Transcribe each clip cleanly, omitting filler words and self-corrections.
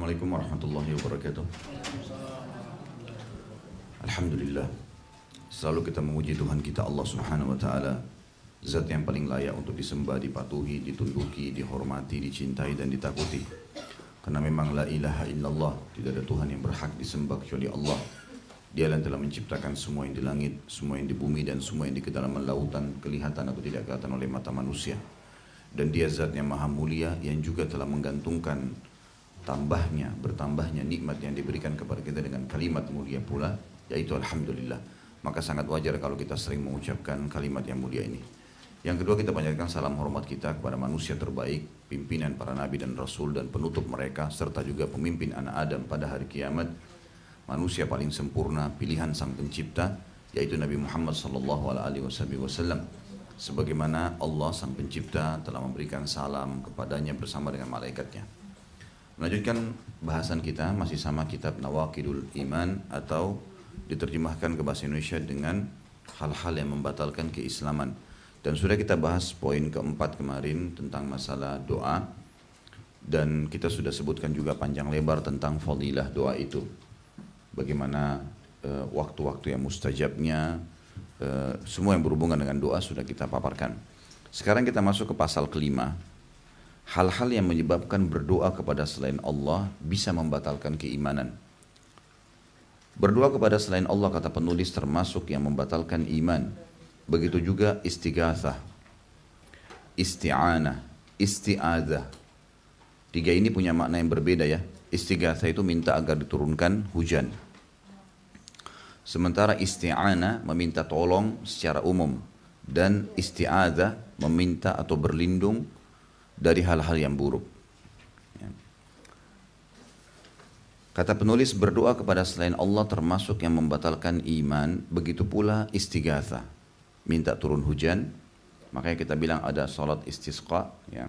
Assalamualaikum warahmatullahi wabarakatuh. Alhamdulillah. Selalu kita memuji Tuhan kita Allah Subhanahu wa taala, zat yang paling layak untuk disembah, dipatuhi, ditunduki, dihormati, dicintai dan ditakuti. Karena memang la ilaha illallah, tidak ada Tuhan yang berhak disembah kecuali Allah. Dia yang telah menciptakan semua yang di langit, semua yang di bumi dan semua yang di kedalaman lautan, kelihatan atau tidak kelihatan oleh mata manusia. Dan dia zat yang maha mulia yang juga telah menggantungkan bertambahnya nikmat yang diberikan kepada kita dengan kalimat mulia pula, yaitu Alhamdulillah. Maka sangat wajar kalau kita sering mengucapkan kalimat yang mulia ini. Yang kedua, kita panjatkan salam hormat kita kepada manusia terbaik, pimpinan para nabi dan rasul dan penutup mereka, serta juga pemimpin anak Adam pada hari kiamat, manusia paling sempurna, pilihan sang pencipta, yaitu Nabi Muhammad SAW. Sebagaimana Allah sang pencipta telah memberikan salam kepadanya bersama dengan malaikatnya. Melanjutkan bahasan kita masih sama kitab Nawaqidul Iman, atau diterjemahkan ke bahasa Indonesia dengan hal-hal yang membatalkan keislaman. Dan sudah kita bahas poin keempat kemarin tentang masalah doa, dan kita sudah sebutkan juga panjang lebar tentang fadilah doa itu. Bagaimana waktu-waktu yang mustajabnya, semua yang berhubungan dengan doa sudah kita paparkan. Sekarang kita masuk ke pasal kelima. Hal-hal yang menyebabkan berdoa kepada selain Allah bisa membatalkan keimanan. Berdoa kepada selain Allah, kata penulis, termasuk yang membatalkan iman. Begitu juga istighatsah, isti'anah, isti'adzah. Tiga ini punya makna yang berbeda ya. Istighatsah itu minta agar diturunkan hujan. Sementara isti'anah meminta tolong secara umum. Dan isti'adzah meminta atau berlindung dari hal-hal yang buruk. Kata penulis, berdoa kepada selain Allah termasuk yang membatalkan iman. Begitu pula istighatsah, minta turun hujan. Makanya kita bilang ada salat istisqa ya.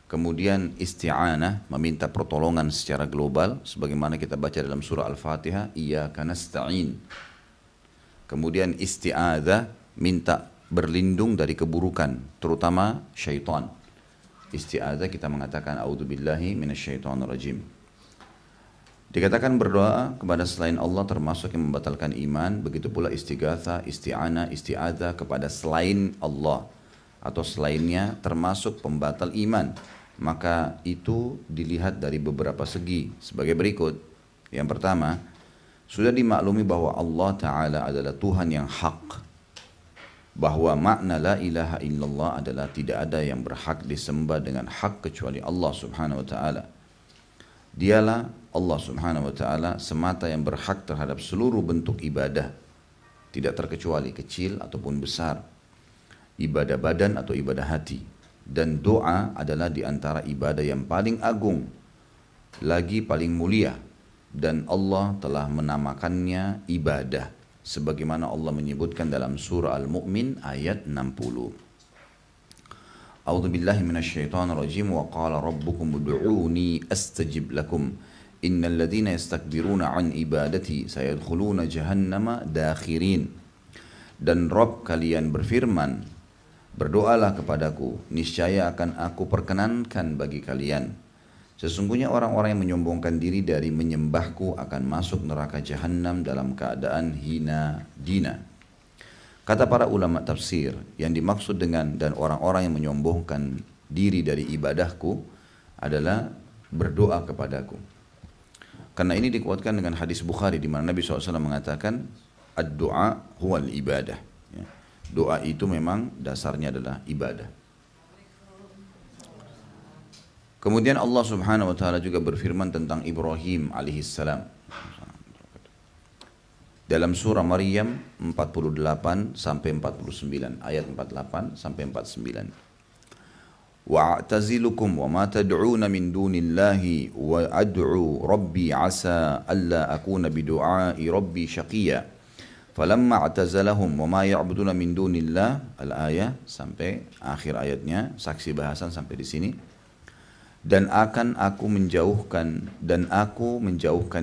Kemudian isti'anah, meminta pertolongan secara global, sebagaimana kita baca dalam surah Al-Fatihah, iyyaka nasta'in. Kemudian isti'adzah, minta berlindung dari keburukan, terutama syaitan. Isti'adzah kita mengatakan a'udzubillahi minasyaitonir rajim. Dikatakan berdoa kepada selain Allah termasuk yang membatalkan iman. Begitu pula istighatsah, isti'anah, isti'adzah kepada selain Allah atau selainnya termasuk pembatal iman. Maka itu dilihat dari beberapa segi sebagai berikut. Yang pertama, sudah dimaklumi bahwa Allah Ta'ala adalah Tuhan yang hak, bahwa makna la ilaha illallah adalah tidak ada yang berhak disembah dengan hak kecuali Allah Subhanahu wa taala. Dialah Allah Subhanahu wa taala semata yang berhak terhadap seluruh bentuk ibadah, tidak terkecuali kecil ataupun besar, ibadah badan atau ibadah hati. Dan doa adalah di antara ibadah yang paling agung, lagi paling mulia, dan Allah telah menamakannya ibadah, sebagaimana Allah menyebutkan dalam surah Al-Mu'min ayat 60. A'udzu billahi minasyaitonir rajim, wa qala rabbukum ud'uuni astajib lakum innal ladzina yastakbiruna an ibadati sayadkhuluna jahannama dakhirin. Dan Rabb kalian berfirman, berdoalah kepadaku, niscaya akan aku perkenankan bagi kalian. Sesungguhnya orang-orang yang menyombongkan diri dari menyembahku akan masuk neraka jahanam dalam keadaan hina dina. Kata para ulama tafsir, yang dimaksud dengan dan orang-orang yang menyombongkan diri dari ibadahku adalah berdoa kepadaku. Karena ini dikuatkan dengan hadis Bukhari di mana Nabi SAW mengatakan, ad-du'a huwal ibadah. Doa itu memang dasarnya adalah ibadah. Kemudian Allah Subhanahu wa taala juga berfirman tentang Ibrahim alaihissalam dalam surah Maryam 48 sampai 49, ayat 48 sampai 49. Wa'tazilukum wa ma tad'una min dunillahi wa ad'u rabbi asa alla akuna bidu'ai rabbi syaqiyya. Falamma a'tazalahum wa ma ya'buduna min dunillah, al-ayah sampai akhir ayatnya, saksi bahasan sampai di sini. Dan aku menjauhkan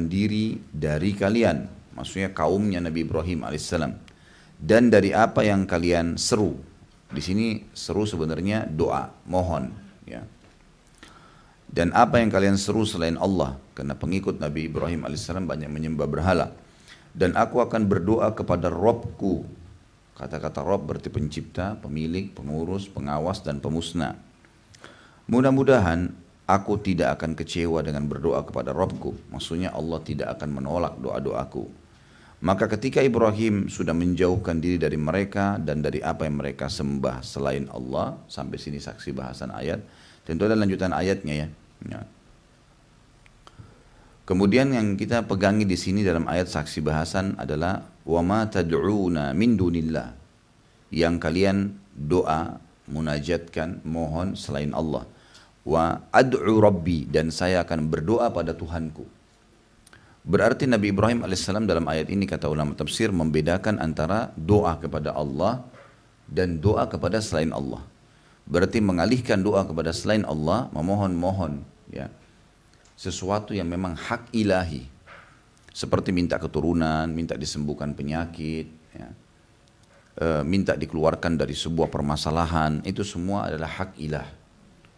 diri dari kalian, maksudnya kaumnya Nabi Ibrahim alaihissalam, dan dari apa yang kalian seru. Di sini seru sebenarnya doa, mohon ya. Dan apa yang kalian seru selain Allah? Karena pengikut Nabi Ibrahim alaihissalam banyak menyembah berhala. Dan aku akan berdoa kepada Robku. Kata-kata Rob berarti pencipta, pemilik, pengurus, pengawas, dan pemusnah. Mudah-mudahan aku tidak akan kecewa dengan berdoa kepada Robku. Maksudnya Allah tidak akan menolak doa-doaku. Maka ketika Ibrahim sudah menjauhkan diri dari mereka dan dari apa yang mereka sembah selain Allah, sampai sini saksi bahasan ayat. Tentu ada lanjutan ayatnya ya. Ya. Kemudian yang kita pegangi di sini dalam ayat saksi bahasan adalah wa ma tad'una min dunillah, yang kalian doa, munajatkan, mohon selain Allah. Wa ad'u rabbi, dan saya akan berdoa pada Tuhanku. Berarti Nabi Ibrahim alaihissalam dalam ayat ini kata ulama tafsir membedakan antara doa kepada Allah dan doa kepada selain Allah. Berarti mengalihkan doa kepada selain Allah, memohon-mohon ya sesuatu yang memang hak ilahi, seperti minta keturunan, minta disembuhkan penyakit ya. Minta dikeluarkan dari sebuah permasalahan, itu semua adalah hak ilah.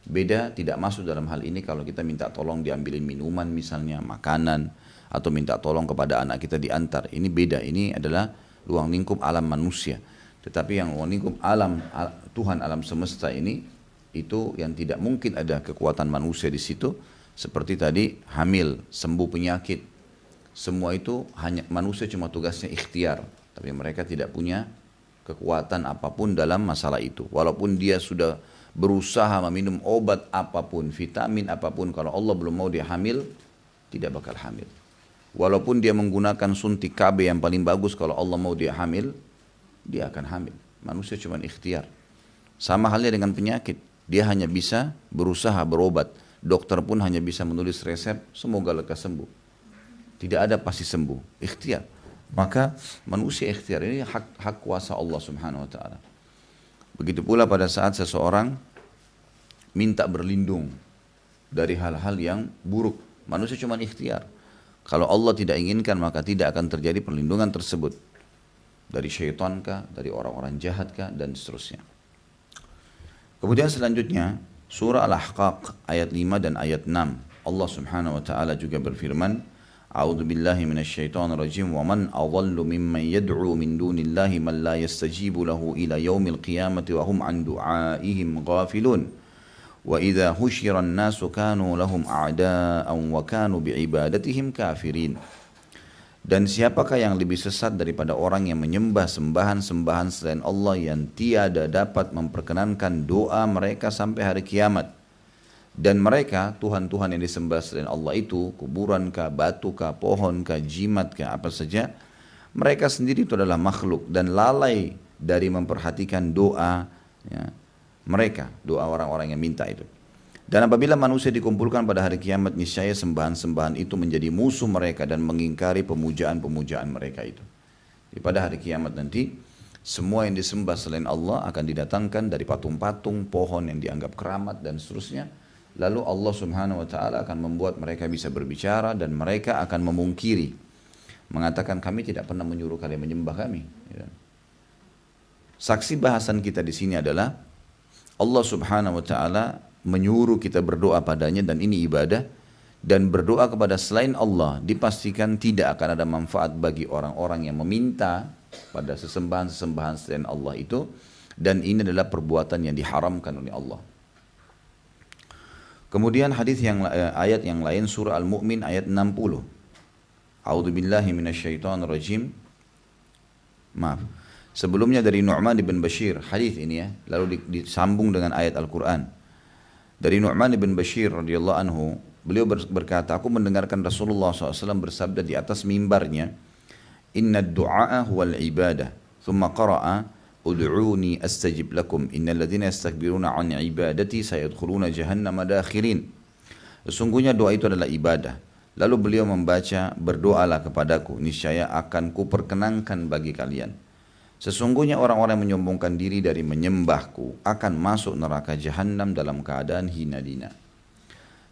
Beda, tidak masuk dalam hal ini kalau kita minta tolong diambilin minuman misalnya, makanan, atau minta tolong kepada anak kita diantar. Ini beda, ini adalah ruang lingkup alam manusia. Tetapi yang ruang lingkup alam Tuhan alam semesta ini, itu yang tidak mungkin ada kekuatan manusia di situ. Seperti tadi hamil, sembuh penyakit, semua itu hanya manusia cuma tugasnya ikhtiar, tapi mereka tidak punya kekuatan apapun dalam masalah itu. Walaupun dia sudah berusaha meminum obat apapun, vitamin apapun, kalau Allah belum mau dia hamil, tidak bakal hamil. Walaupun dia menggunakan suntik KB yang paling bagus, kalau Allah mau dia hamil, dia akan hamil. Manusia cuma ikhtiar. Sama halnya dengan penyakit, dia hanya bisa berusaha berobat. Dokter pun hanya bisa menulis resep, semoga lekas sembuh. Tidak ada pasti sembuh, ikhtiar. Maka manusia ikhtiar ini hak kuasa Allah subhanahu wa ta'ala. Begitu pula pada saat seseorang minta berlindung dari hal-hal yang buruk. Manusia cuma ikhtiar. Kalau Allah tidak inginkan maka tidak akan terjadi perlindungan tersebut. Dari syaitan kah, dari orang-orang jahat kah, dan seterusnya. Kemudian selanjutnya, surah Al-Ahqaq ayat 5 dan ayat 6. Allah subhanahu wa ta'ala juga berfirman, A'udzu billahi minasyaitonir rajim wa man adhallu mimman yad'u min dunillahi man la yastajibu lahu ila yaumil qiyamati wa hum an du'aihim ghafilun wa idza husyira an-nasu kanu lahum a'da'an wa kanu bi'ibadatihim kafirin. Dan siapakah yang lebih sesat daripada orang yang menyembah sembahan-sembahan selain Allah yang tiada dapat memperkenankan doa mereka sampai hari kiamat. Dan mereka, Tuhan-Tuhan yang disembah selain Allah itu, kuburan kah, batu kah, pohon kah, jimat kah, apa saja, mereka sendiri itu adalah makhluk dan lalai dari memperhatikan doa ya, mereka, doa orang-orang yang minta itu. Dan apabila manusia dikumpulkan pada hari kiamat, niscaya sembahan-sembahan itu menjadi musuh mereka dan mengingkari pemujaan-pemujaan mereka itu. Jadi pada hari kiamat nanti, semua yang disembah selain Allah akan didatangkan dari patung-patung, pohon yang dianggap keramat dan seterusnya. Lalu Allah subhanahu wa ta'ala akan membuat mereka bisa berbicara dan mereka akan memungkiri. Mengatakan kami tidak pernah menyuruh kalian menyembah kami. Saksi bahasan kita di sini adalah Allah subhanahu wa ta'ala menyuruh kita berdoa padanya dan ini ibadah. Dan berdoa kepada selain Allah dipastikan tidak akan ada manfaat bagi orang-orang yang meminta pada sesembahan-sesembahan selain Allah itu. Dan ini adalah perbuatan yang diharamkan oleh Allah. Kemudian ayat yang lain surah Al-Mu'min ayat 60. A'udzu billahi minasyaitonir rajim. Maaf. Sebelumnya dari Nu'man bin Bashir, hadis ini ya, lalu disambung dengan ayat Al-Qur'an. Dari Nu'man bin Bashir radhiyallahu anhu, beliau berkata, aku mendengarkan Rasulullah SAW bersabda di atas mimbarnya, Inna du'a huwal ibadah. Thumma qara'a Ud'uni astajib lakum innal ladzina yastakbiruna 'an ibadati sayadkhuluna jahannama dakhirin. Sesungguhnya doa itu adalah ibadah. Lalu beliau membaca, berdoalah kepadaku, niscaya akan kuperkenankan bagi kalian. Sesungguhnya orang-orang yang menyombongkan diri dari menyembahku akan masuk neraka jahannam dalam keadaan hina dina.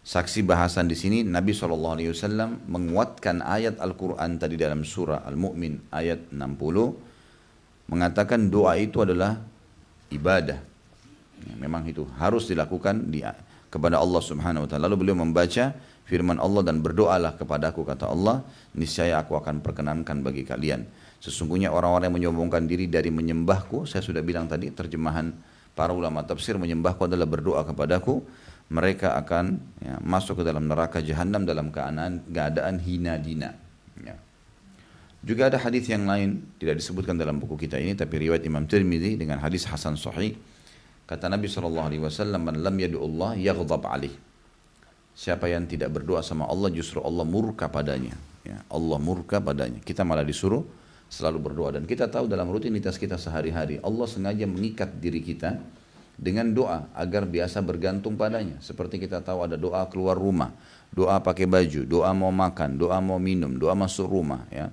Saksi bahasan di sini Nabi SAW menguatkan ayat Al-Quran tadi dalam surah Al-Mu'min ayat 60. Mengatakan doa itu adalah ibadah. Ya, memang itu harus dilakukan kepada Allah Subhanahu wa taala. Lalu beliau membaca firman Allah, dan berdoalah kepadaku, kata Allah, niscaya aku akan perkenankan bagi kalian. Sesungguhnya orang-orang yang menyombongkan diri dari menyembahku, saya sudah bilang tadi terjemahan para ulama tafsir, menyembahku adalah berdoa kepadaku, mereka akan masuk ke dalam neraka jahanam dalam keadaan hina dina. Ya. Juga ada hadis yang lain, tidak disebutkan dalam buku kita ini, tapi riwayat Imam Tirmidzi dengan hadis hasan sahih. Kata Nabi SAW, man lam yad'ullah yaghdab alih. Siapa yang tidak berdoa sama Allah, justru Allah murka padanya. Ya, Allah murka padanya. Kita malah disuruh selalu berdoa. Dan kita tahu dalam rutinitas kita sehari-hari, Allah sengaja mengikat diri kita dengan doa agar biasa bergantung padanya. Seperti kita tahu ada doa keluar rumah, doa pakai baju, doa mau makan, doa mau minum, doa masuk rumah, ya.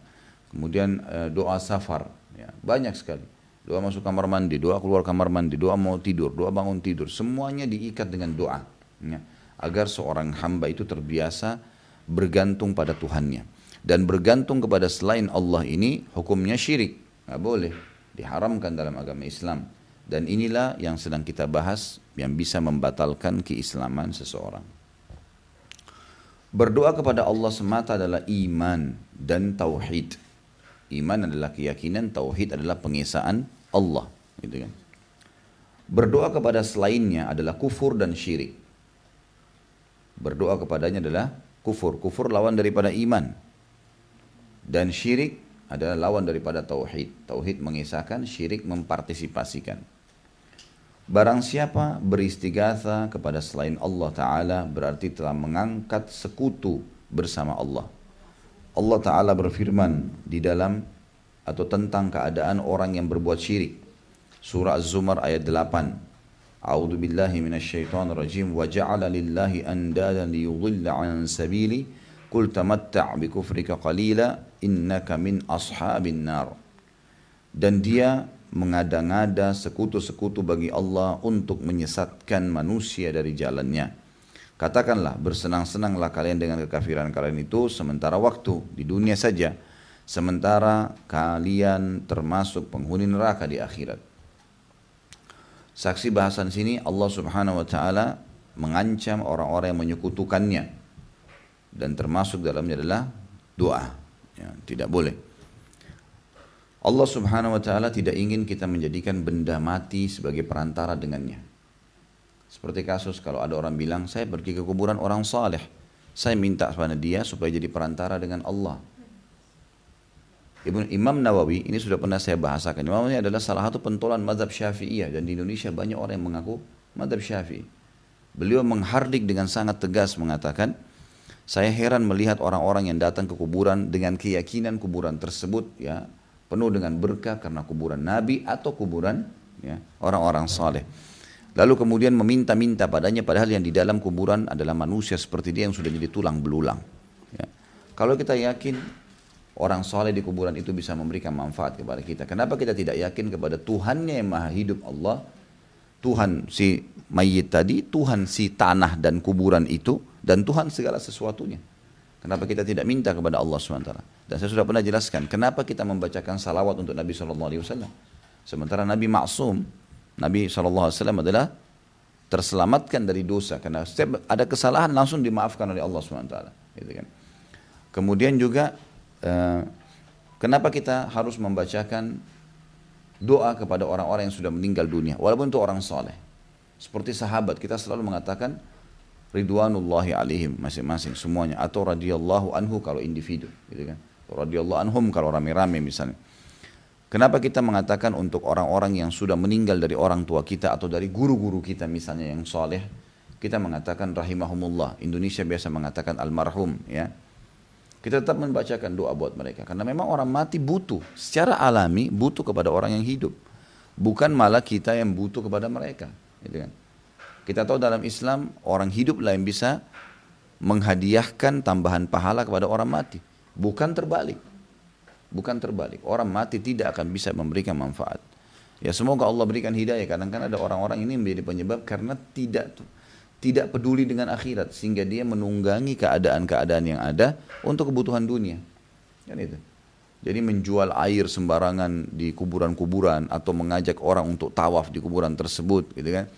Kemudian doa safar, ya. Banyak sekali. Doa masuk kamar mandi, doa keluar kamar mandi, doa mau tidur, doa bangun tidur, semuanya diikat dengan doa, ya. Agar seorang hamba itu terbiasa bergantung pada Tuhannya. Dan bergantung kepada selain Allah ini hukumnya syirik, nggak boleh, diharamkan dalam agama Islam. Dan inilah yang sedang kita bahas, yang bisa membatalkan keislaman seseorang. Berdoa kepada Allah semata adalah iman dan tauhid. Iman adalah keyakinan, tauhid adalah pengesaan Allah, gitu kan. Berdoa kepada selainnya adalah kufur dan syirik. Berdoa kepadanya adalah kufur. Kufur lawan daripada iman. Dan syirik adalah lawan daripada tauhid. Tauhid mengesahkan, syirik mempartisipasikan. Barang siapa beristighatha kepada selain Allah Ta'ala, berarti telah mengangkat sekutu bersama Allah. Allah Ta'ala berfirman di dalam atau tentang keadaan orang yang berbuat syirik. Surah Az-Zumar ayat 8. A'udzu billahi minasyaitonir rajim, wa ja'ala lillahi andadan liyudilla 'an sabili qul tamatta' bi kufrika qalila innaka min ashabin nar. Dan dia mengada-ngada sekutu-sekutu bagi Allah untuk menyesatkan manusia dari jalannya. Katakanlah, bersenang-senanglah kalian dengan kekafiran kalian itu sementara waktu di dunia saja, sementara kalian termasuk penghuni neraka di akhirat. Saksi bahasan sini, Allah Subhanahu wa taala mengancam orang-orang yang menyekutukannya, dan termasuk dalamnya adalah doa. Ya, tidak boleh. Allah Subhanahu wa taala tidak ingin kita menjadikan benda mati sebagai perantara dengannya. Seperti kasus kalau ada orang bilang, saya pergi ke kuburan orang saleh, saya minta kepada dia supaya jadi perantara dengan Allah. Imam Nawawi, ini sudah pernah saya bahasakan, Imam Nawawi adalah salah satu pentolan mazhab Syafi'iyah, dan di Indonesia banyak orang yang mengaku mazhab Syafi'i. Beliau menghardik dengan sangat tegas mengatakan, saya heran melihat orang-orang yang datang ke kuburan dengan keyakinan kuburan tersebut, ya, penuh dengan berkah karena kuburan Nabi atau kuburan, ya, orang-orang saleh. Lalu kemudian meminta-minta padanya, padahal yang di dalam kuburan adalah manusia seperti dia yang sudah jadi tulang belulang. Ya. Kalau kita yakin orang saleh di kuburan itu bisa memberikan manfaat kepada kita, kenapa kita tidak yakin kepada Tuhannya yang maha hidup Allah, Tuhan si mayit tadi, Tuhan si tanah dan kuburan itu, dan Tuhan segala sesuatunya. Kenapa kita tidak minta kepada Allah SWT? Dan saya sudah pernah jelaskan, kenapa kita membacakan salawat untuk Nabi SAW. Sementara Nabi maksum, Nabi SAW adalah terselamatkan dari dosa. Karena setiap ada kesalahan langsung dimaafkan oleh Allah SWT. Gitu kan. Kemudian juga, kenapa kita harus membacakan doa kepada orang-orang yang sudah meninggal dunia, walaupun itu orang saleh. Seperti sahabat, kita selalu mengatakan, Ridwanullahi alaihim masing-masing semuanya, atau radhiyallahu anhu kalau individu, gitu kan, atau radhiyallahu anhum kalau rame-rame misalnya. Kenapa kita mengatakan untuk orang-orang yang sudah meninggal dari orang tua kita atau dari guru-guru kita misalnya yang soleh, kita mengatakan rahimahumullah. Indonesia biasa mengatakan almarhum, ya. Kita tetap membacakan doa buat mereka karena memang orang mati butuh, secara alami butuh kepada orang yang hidup, bukan malah kita yang butuh kepada mereka, gitu kan. Kita tahu dalam Islam orang hidup lah yang bisa menghadiahkan tambahan pahala kepada orang mati. Bukan terbalik. Bukan terbalik. Orang mati tidak akan bisa memberikan manfaat. Ya semoga Allah berikan hidayah. Kadang-kadang ada orang-orang ini menjadi penyebab karena tidak peduli dengan akhirat. Sehingga dia menunggangi keadaan-keadaan yang ada untuk kebutuhan dunia. Kan itu. Jadi menjual air sembarangan di kuburan-kuburan atau mengajak orang untuk tawaf di kuburan tersebut, gitu kan.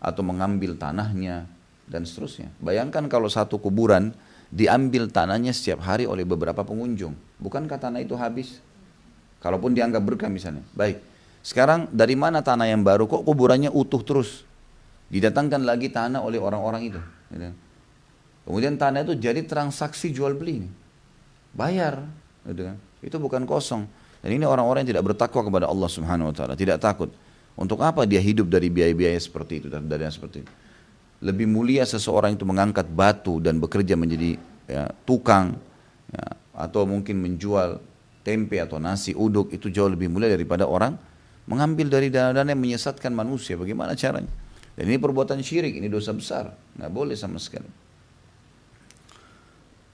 Atau mengambil tanahnya, dan seterusnya. Bayangkan kalau satu kuburan diambil tanahnya setiap hari oleh beberapa pengunjung. Bukankah tanah itu habis? Kalaupun dianggap berkah misalnya. Baik, sekarang dari mana tanah yang baru? Kok kuburannya utuh terus? Didatangkan lagi tanah oleh orang-orang itu. Kemudian tanah itu jadi transaksi jual beli. Bayar. Itu bukan kosong. Dan ini orang-orang yang tidak bertakwa kepada Allah Subhanahu Wa Taala, tidak takut. Untuk apa dia hidup dari biaya-biaya seperti itu dan dari seperti itu? Lebih mulia seseorang itu mengangkat batu dan bekerja menjadi tukang, atau mungkin menjual tempe atau nasi uduk, itu jauh lebih mulia daripada orang mengambil dari dana-dana yang menyesatkan manusia. Bagaimana caranya? Dan ini perbuatan syirik, ini dosa besar, nggak boleh sama sekali.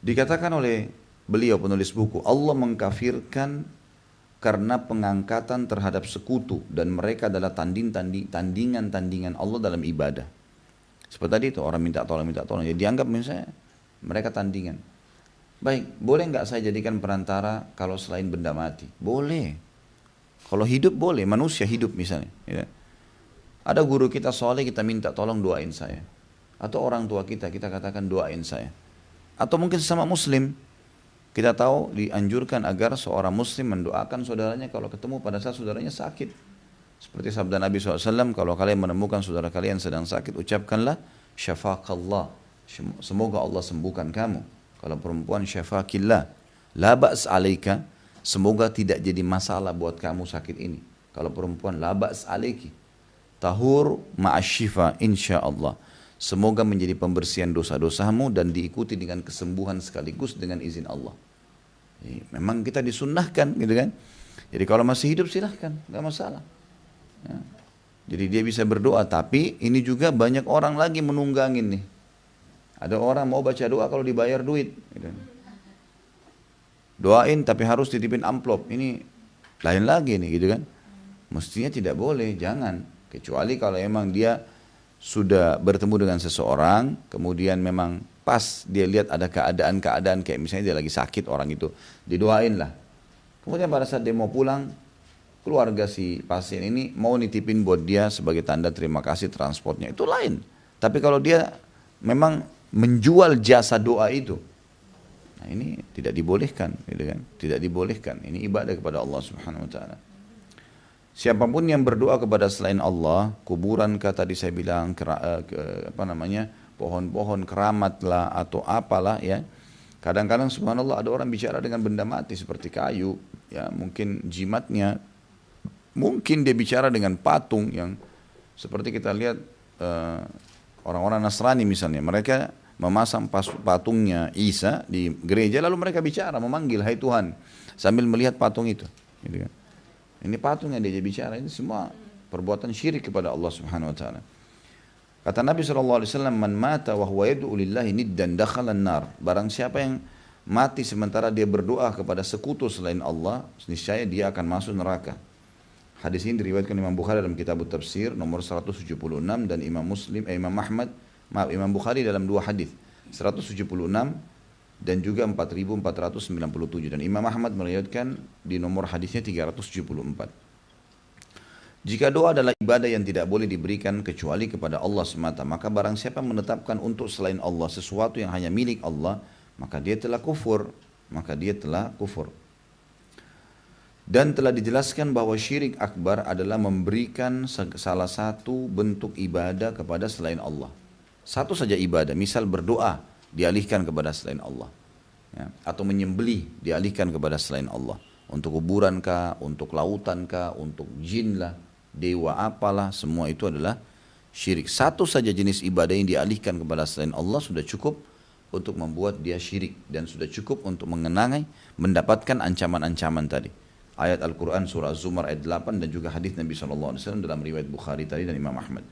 Dikatakan oleh beliau penulis buku, Allah mengkafirkan karena pengangkatan terhadap sekutu dan mereka adalah tandingan-tandingan Allah dalam ibadah. Seperti tadi itu orang minta tolong, ya dianggap misalnya mereka tandingan. Baik, boleh nggak saya jadikan perantara kalau selain benda mati? Boleh. Kalau hidup boleh, manusia hidup misalnya. Ya. Ada guru kita soleh, kita minta tolong doain saya. Atau orang tua kita katakan doain saya. Atau mungkin sesama muslim. Kita tahu dianjurkan agar seorang muslim mendoakan saudaranya kalau ketemu pada saat saudaranya sakit. Seperti sabda Nabi SAW, kalau kalian menemukan saudara kalian sedang sakit, ucapkanlah syafaqallah. Semoga Allah sembuhkan kamu. Kalau perempuan syafaqillah. La ba's alaika. Semoga tidak jadi masalah buat kamu sakit ini. Kalau perempuan la ba's alaiki. Tahur ma'asyifa insyaallah. Semoga menjadi pembersihan dosa-dosamu dan diikuti dengan kesembuhan sekaligus dengan izin Allah. Memang kita disunnahkan gitu kan. Jadi kalau masih hidup silahkan, nggak masalah. Ya. Jadi dia bisa berdoa, tapi ini juga banyak orang lagi menunggangin nih. Ada orang mau baca doa kalau dibayar duit. Gitu. Doain tapi harus titipin amplop. Ini lain lagi nih gitu kan. Mestinya tidak boleh, jangan. Kecuali kalau emang dia sudah bertemu dengan seseorang, kemudian memang pas dia lihat ada keadaan-keadaan kayak misalnya dia lagi sakit orang itu, didoain lah. Kemudian pada saat dia mau pulang, keluarga si pasien ini mau nitipin buat dia sebagai tanda terima kasih transportnya, itu lain. Tapi kalau dia memang menjual jasa doa itu, nah ini tidak dibolehkan, gitu kan? Tidak dibolehkan. Ini ibadah kepada Allah Subhanahu Wa Taala. Siapapun yang berdoa kepada selain Allah, kuburan kata tadi saya bilang, pohon-pohon keramat lah atau apalah ya. Kadang-kadang subhanallah ada orang bicara dengan benda mati seperti kayu, ya mungkin jimatnya, mungkin dia bicara dengan patung yang seperti kita lihat orang-orang Nasrani misalnya, mereka memasang patungnya Isa di gereja lalu mereka bicara memanggil hai Tuhan sambil melihat patung itu. Gitu kan. Ini patung yang dia bicara, ini semua perbuatan syirik kepada Allah Subhanahu Wa Taala. Kata Nabi SAW, man mata wa huwa yad'u lillahi niddan dakhalan nar. Barang siapa yang mati sementara dia berdoa kepada sekutu selain Allah, niscaya dia akan masuk neraka. Hadis ini diriwayatkan Imam Bukhari dalam kitab Tafsir nomor 176 dan Imam Bukhari dalam dua hadis 176 dan juga 4497 dan Imam Ahmad meriwayatkan di nomor hadisnya 374. Jika doa adalah ibadah yang tidak boleh diberikan kecuali kepada Allah semata, maka barang siapa menetapkan untuk selain Allah sesuatu yang hanya milik Allah, maka dia telah kufur. Dan telah dijelaskan bahwa syirik akbar adalah memberikan salah satu bentuk ibadah kepada selain Allah. Satu saja ibadah, misal berdoa dialihkan kepada selain Allah, ya, atau menyembelih dialihkan kepada selain Allah. Untuk kuburan kah, untuk lautan kah, untuk jin lah, dewa apalah, semua itu adalah syirik. Satu saja jenis ibadah yang dialihkan kepada selain Allah sudah cukup untuk membuat dia syirik dan sudah cukup untuk mendapatkan ancaman-ancaman tadi. Ayat Al-Quran surah Az-Zumar ayat 8 dan juga hadis Nabi SAW dalam riwayat Bukhari tadi dan Imam Ahmad.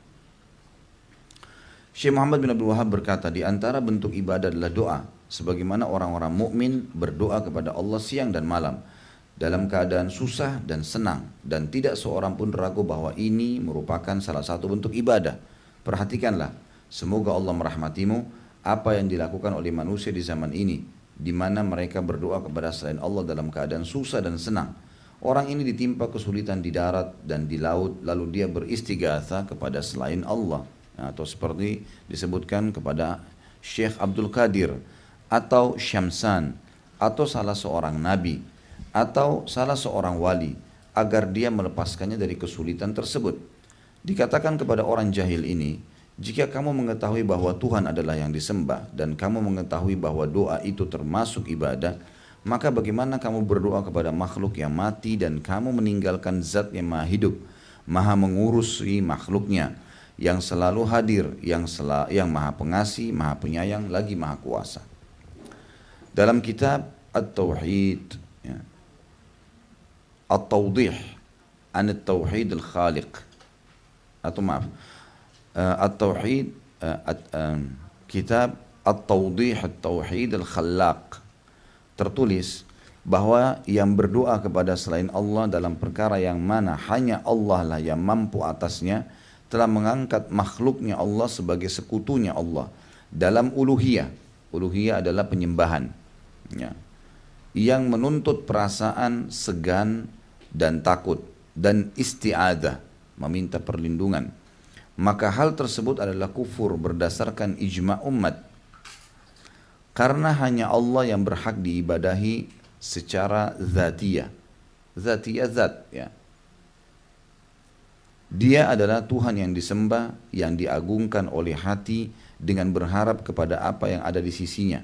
Syekh Muhammad bin Abdul Wahab berkata, di antara bentuk ibadah adalah doa, sebagaimana orang-orang mukmin berdoa kepada Allah siang dan malam, dalam keadaan susah dan senang, dan tidak seorang pun ragu bahwa ini merupakan salah satu bentuk ibadah. Perhatikanlah, semoga Allah merahmatimu apa yang dilakukan oleh manusia di zaman ini, di mana mereka berdoa kepada selain Allah dalam keadaan susah dan senang. Orang ini ditimpa kesulitan di darat dan di laut, lalu dia beristighatsah kepada selain Allah. atau seperti disebutkan kepada Syekh Abdul Qadir atau Syamsan atau salah seorang nabi atau salah seorang wali agar dia melepaskannya dari kesulitan tersebut. Dikatakan kepada orang jahil ini, jika kamu mengetahui bahwa Tuhan adalah yang disembah dan kamu mengetahui bahwa doa itu termasuk ibadah, maka bagaimana kamu berdoa kepada makhluk yang mati dan kamu meninggalkan zat yang maha hidup, maha mengurusi makhluknya, yang selalu hadir, yang maha pengasih, maha penyayang, lagi maha kuasa. Dalam kitab At-Tauhid, ya, At-Tawdih an At-Tauhid Al-Khaliq, atau maaf, At-Tauhid, kitab At-Tawdih At-Tauhid Al-Khallaq, tertulis bahwa yang berdoa kepada selain Allah dalam perkara yang mana hanya Allah lah yang mampu atasnya, telah mengangkat makhluknya Allah sebagai sekutunya Allah dalam uluhiyah. Uluhiyah adalah penyembahan, ya, yang menuntut perasaan segan dan takut dan isti'adah, meminta perlindungan. Maka hal tersebut adalah kufur berdasarkan ijma' umat, karena hanya Allah yang berhak diibadahi secara zatiyah. Zatiyah, zat, ya. Dia adalah Tuhan yang disembah, yang diagungkan oleh hati dengan berharap kepada apa yang ada di sisinya,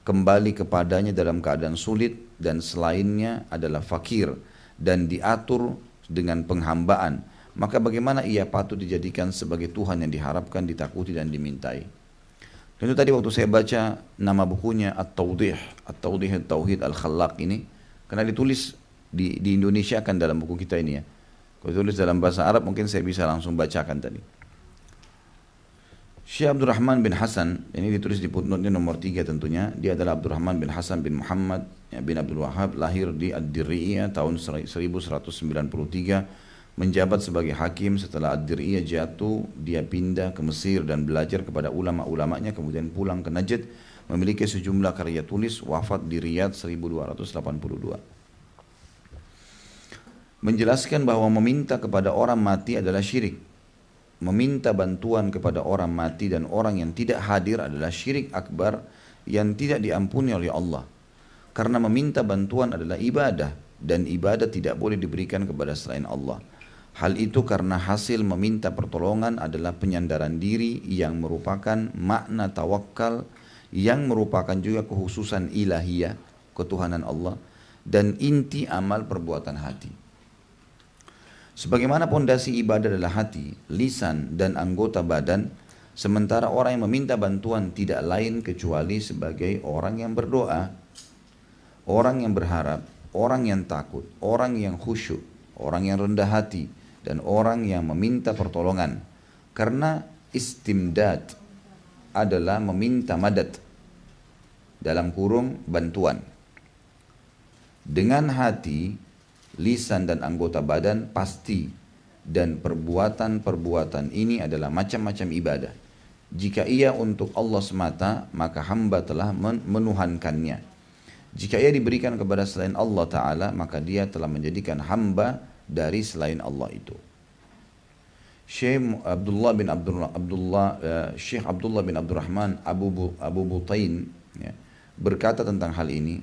kembali kepadanya dalam keadaan sulit, dan selainnya adalah fakir dan diatur dengan penghambaan. Maka bagaimana ia patut dijadikan sebagai Tuhan yang diharapkan, ditakuti dan dimintai? Dan itu tadi waktu saya baca nama bukunya At-Tawdih, At-Tawdih At-Tauhid Al-Khallaq ini, karena ditulis di Indonesia kan dalam buku kita ini ya. Kalau ditulis dalam bahasa Arab mungkin saya bisa langsung bacakan tadi. Syekh Abdurrahman bin Hasan, ini ditulis di footnote nomor 3 tentunya. Dia adalah Abdurrahman bin Hasan bin Muhammad bin Abdul Wahhab, lahir di Ad-Dir'iyah tahun 1193, menjabat sebagai hakim. Setelah Ad-Dir'iyah jatuh, dia pindah ke Mesir dan belajar kepada ulama-ulamanya, kemudian pulang ke Najd, memiliki sejumlah karya tulis, wafat di Riyadh 1282. Menjelaskan bahwa meminta kepada orang mati adalah syirik. Meminta bantuan kepada orang mati dan orang yang tidak hadir adalah syirik akbar yang tidak diampuni oleh Allah. Karena meminta bantuan adalah ibadah, dan ibadah tidak boleh diberikan kepada selain Allah. Hal itu karena hasil meminta pertolongan adalah penyandaran diri yang merupakan makna tawakal, yang merupakan juga kekhususan ilahiyah, ketuhanan Allah, dan inti amal perbuatan hati. Sebagaimana pondasi ibadah adalah hati, lisan, dan anggota badan, sementara orang yang meminta bantuan tidak lain kecuali sebagai orang yang berdoa, orang yang berharap, orang yang takut, orang yang khusyuk, orang yang rendah hati, dan orang yang meminta pertolongan. Karena istimdad adalah meminta madad, dalam kurung bantuan. Dengan hati, lisan dan anggota badan pasti, dan perbuatan-perbuatan ini adalah macam-macam ibadah. Jika ia untuk Allah semata, maka hamba telah menuhankannya. Jika ia diberikan kepada selain Allah Ta'ala, maka dia telah menjadikan hamba dari selain Allah itu. Syekh Abdullah bin Abdurrahman Abu Butain, ya, berkata tentang hal ini,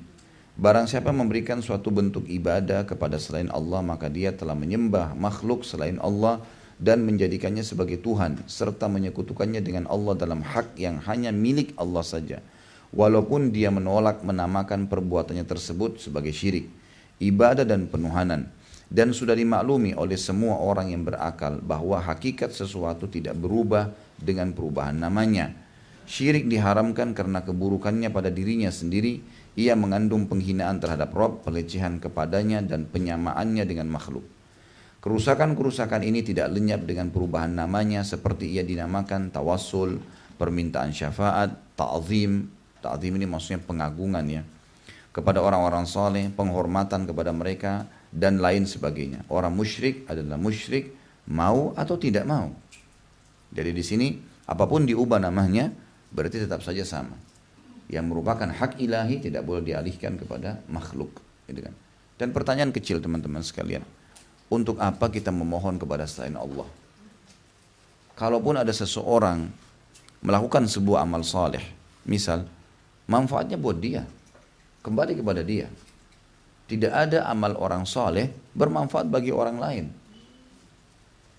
barang siapa memberikan suatu bentuk ibadah kepada selain Allah, maka dia telah menyembah makhluk selain Allah dan menjadikannya sebagai Tuhan, serta menyekutukannya dengan Allah dalam hak yang hanya milik Allah saja. Walaupun dia menolak menamakan perbuatannya tersebut sebagai syirik, ibadah dan penuhanan. Dan sudah dimaklumi oleh semua orang yang berakal bahwa hakikat sesuatu tidak berubah dengan perubahan namanya. Syirik diharamkan karena keburukannya pada dirinya sendiri. Ia mengandung penghinaan terhadap Rabb, pelecehan kepadanya, dan penyamaannya dengan makhluk. Kerusakan-kerusakan ini tidak lenyap dengan perubahan namanya, seperti ia dinamakan tawassul, permintaan syafaat, ta'zim. Ta'zim ini maksudnya pengagungan, ya, kepada orang-orang saleh, penghormatan kepada mereka, dan lain sebagainya. Orang musyrik adalah musyrik mau atau tidak mau. Jadi di sini apapun diubah namanya berarti tetap saja sama. Yang merupakan hak ilahi tidak boleh dialihkan kepada makhluk, gitu kan. Dan pertanyaan kecil teman-teman sekalian, untuk apa kita memohon kepada selain Allah? kalaupun ada seseorang melakukan sebuah amal saleh, misal manfaatnya buat dia, kembali kepada dia. Tidak ada amal orang saleh bermanfaat bagi orang lain.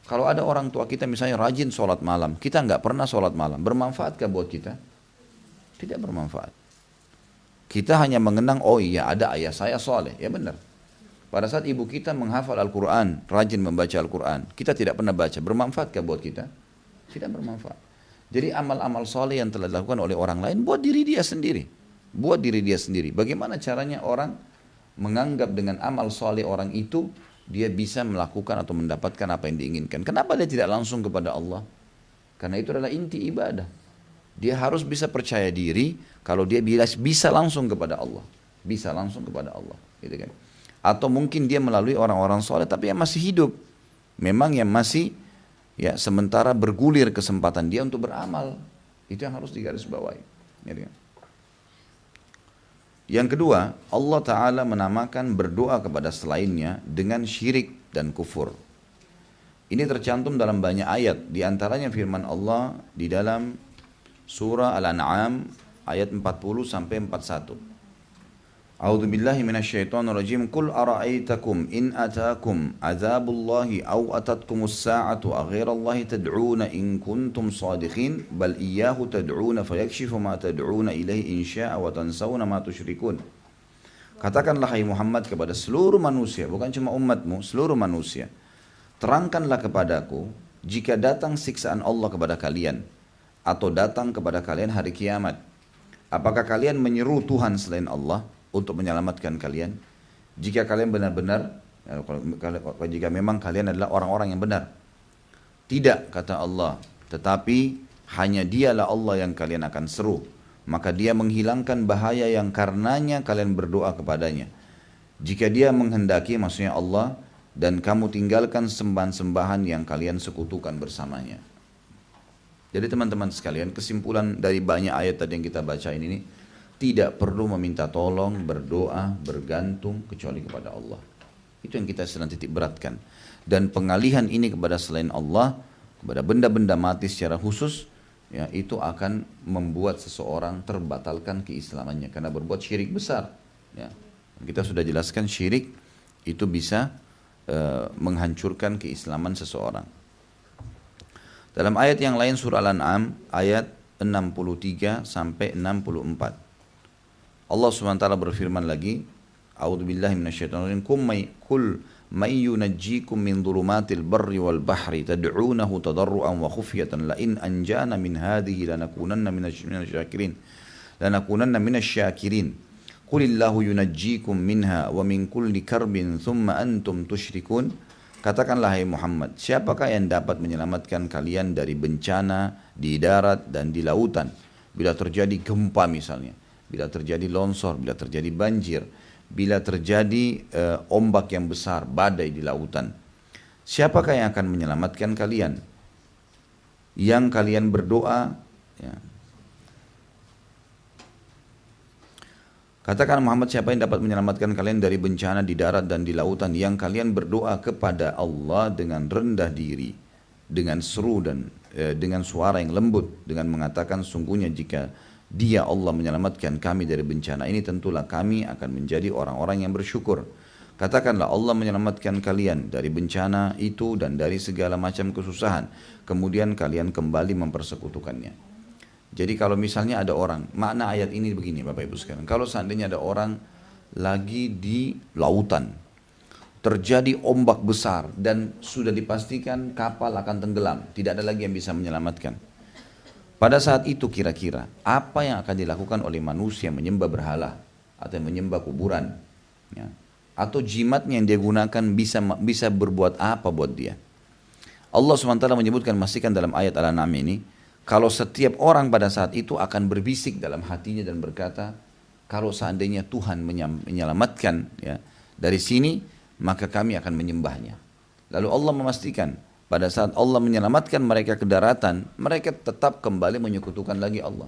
Kalau ada orang tua kita misalnya rajin sholat malam, kita nggak pernah sholat malam, bermanfaatkah buat kita? Tidak bermanfaat. Kita hanya mengenang, oh iya ada ayah saya soleh, ya benar. Pada saat ibu kita menghafal Al-Quran, rajin membaca Al-Quran, kita tidak pernah baca, bermanfaatkah buat kita? Tidak bermanfaat. Jadi amal-amal soleh yang telah dilakukan oleh orang lain, buat diri dia sendiri. Buat diri dia sendiri. Bagaimana caranya orang menganggap dengan amal soleh orang itu, dia bisa melakukan atau mendapatkan apa yang diinginkan. Kenapa dia tidak langsung kepada Allah? Karena itu adalah inti ibadah. Dia harus bisa percaya diri kalau dia bisa langsung kepada Allah. Bisa langsung kepada Allah. Gitu kan? Atau mungkin dia melalui orang-orang soleh tapi yang masih hidup. Memang yang masih ya sementara bergulir kesempatan dia untuk beramal. Itu yang harus digarisbawahi. Gitu kan? Yang kedua, Allah Ta'ala menamakan berdoa kepada selainnya dengan syirik dan kufur. Ini tercantum dalam banyak ayat. Di antaranya firman Allah di dalam surah Al-An'am ayat 40 sampai 41. A'udzu billahi minasyaitonir rajim. Qul ara'aitakum in ataakum adzabullahi aw atatkumus sa'atu aghairallahi tad'una in kuntum shadiqin bal iyyahu tad'una fayakshifu ma tad'una ilaihi in syaa'a wa tansawna ma tusyrikun. Katakanlah hai Muhammad kepada seluruh manusia, bukan cuma umatmu, seluruh manusia. Terangkanlah kepadaku jika datang siksaan Allah kepada kalian atau datang kepada kalian hari kiamat. Apakah kalian menyeru Tuhan selain Allah untuk menyelamatkan kalian? Jika kalian benar-benar, jika memang kalian adalah orang-orang yang benar. Tidak, kata Allah, tetapi hanya dialah Allah yang kalian akan seru. Maka dia menghilangkan bahaya yang karenanya kalian berdoa kepadanya. Jika dia menghendaki, maksudnya Allah, dan kamu tinggalkan sembahan-sembahan yang kalian sekutukan bersamanya. Jadi teman-teman sekalian, kesimpulan dari banyak ayat tadi yang kita baca ini, tidak perlu meminta tolong, berdoa, bergantung kecuali kepada Allah. Itu yang kita sedang titik beratkan. Dan pengalihan ini kepada selain Allah, kepada benda-benda mati secara khusus, ya, itu akan membuat seseorang terbatalkan keislamannya karena berbuat syirik besar. Ya. Kita sudah jelaskan syirik itu bisa menghancurkan keislaman seseorang. Dalam ayat yang lain surah Al-An'am ayat 63 sampai 64. Allah SWT berfirman lagi, A'udzubillahi minasyaitonir rajim, Kul may yunajjikum min dhulumatil barri wal bahri tad'unahu tadarruan wa khufyatan la in anjana min hadhihi lanakunanna minasy-syakirin. Lanakunanna minasy-syakirin. Qulillahu yunajjikum minha wa min kulli karbin thumma antum tusyrikun. Katakanlah hai Muhammad, siapakah yang dapat menyelamatkan kalian dari bencana di darat dan di lautan? Bila terjadi gempa misalnya, bila terjadi longsor, bila terjadi banjir, bila terjadi ombak yang besar, badai di lautan. Siapakah yang akan menyelamatkan kalian? Yang kalian berdoa, ya. Katakan Muhammad, siapa yang dapat menyelamatkan kalian dari bencana di darat dan di lautan, yang kalian berdoa kepada Allah dengan rendah diri, dengan seru dan dengan suara yang lembut, dengan mengatakan sungguhnya jika Dia Allah menyelamatkan kami dari bencana ini, tentulah kami akan menjadi orang-orang yang bersyukur. Katakanlah Allah menyelamatkan kalian dari bencana itu dan dari segala macam kesusahan, kemudian kalian kembali mempersekutukannya. Jadi kalau misalnya ada orang, makna ayat ini begini Bapak Ibu sekalian, kalau seandainya ada orang lagi di lautan, terjadi ombak besar dan sudah dipastikan kapal akan tenggelam, tidak ada lagi yang bisa menyelamatkan. Pada saat itu kira-kira apa yang akan dilakukan oleh manusia menyembah berhala atau menyembah kuburan, ya, atau jimatnya yang dia gunakan bisa berbuat apa buat dia? Allah SWT menyebutkan memastikan dalam ayat Al-An'am ini, kalau setiap orang pada saat itu akan berbisik dalam hatinya dan berkata, kalau seandainya Tuhan menyelamatkan ya, dari sini, maka kami akan menyembahnya. Lalu Allah memastikan, pada saat Allah menyelamatkan mereka ke daratan, mereka tetap kembali menyekutukan lagi Allah.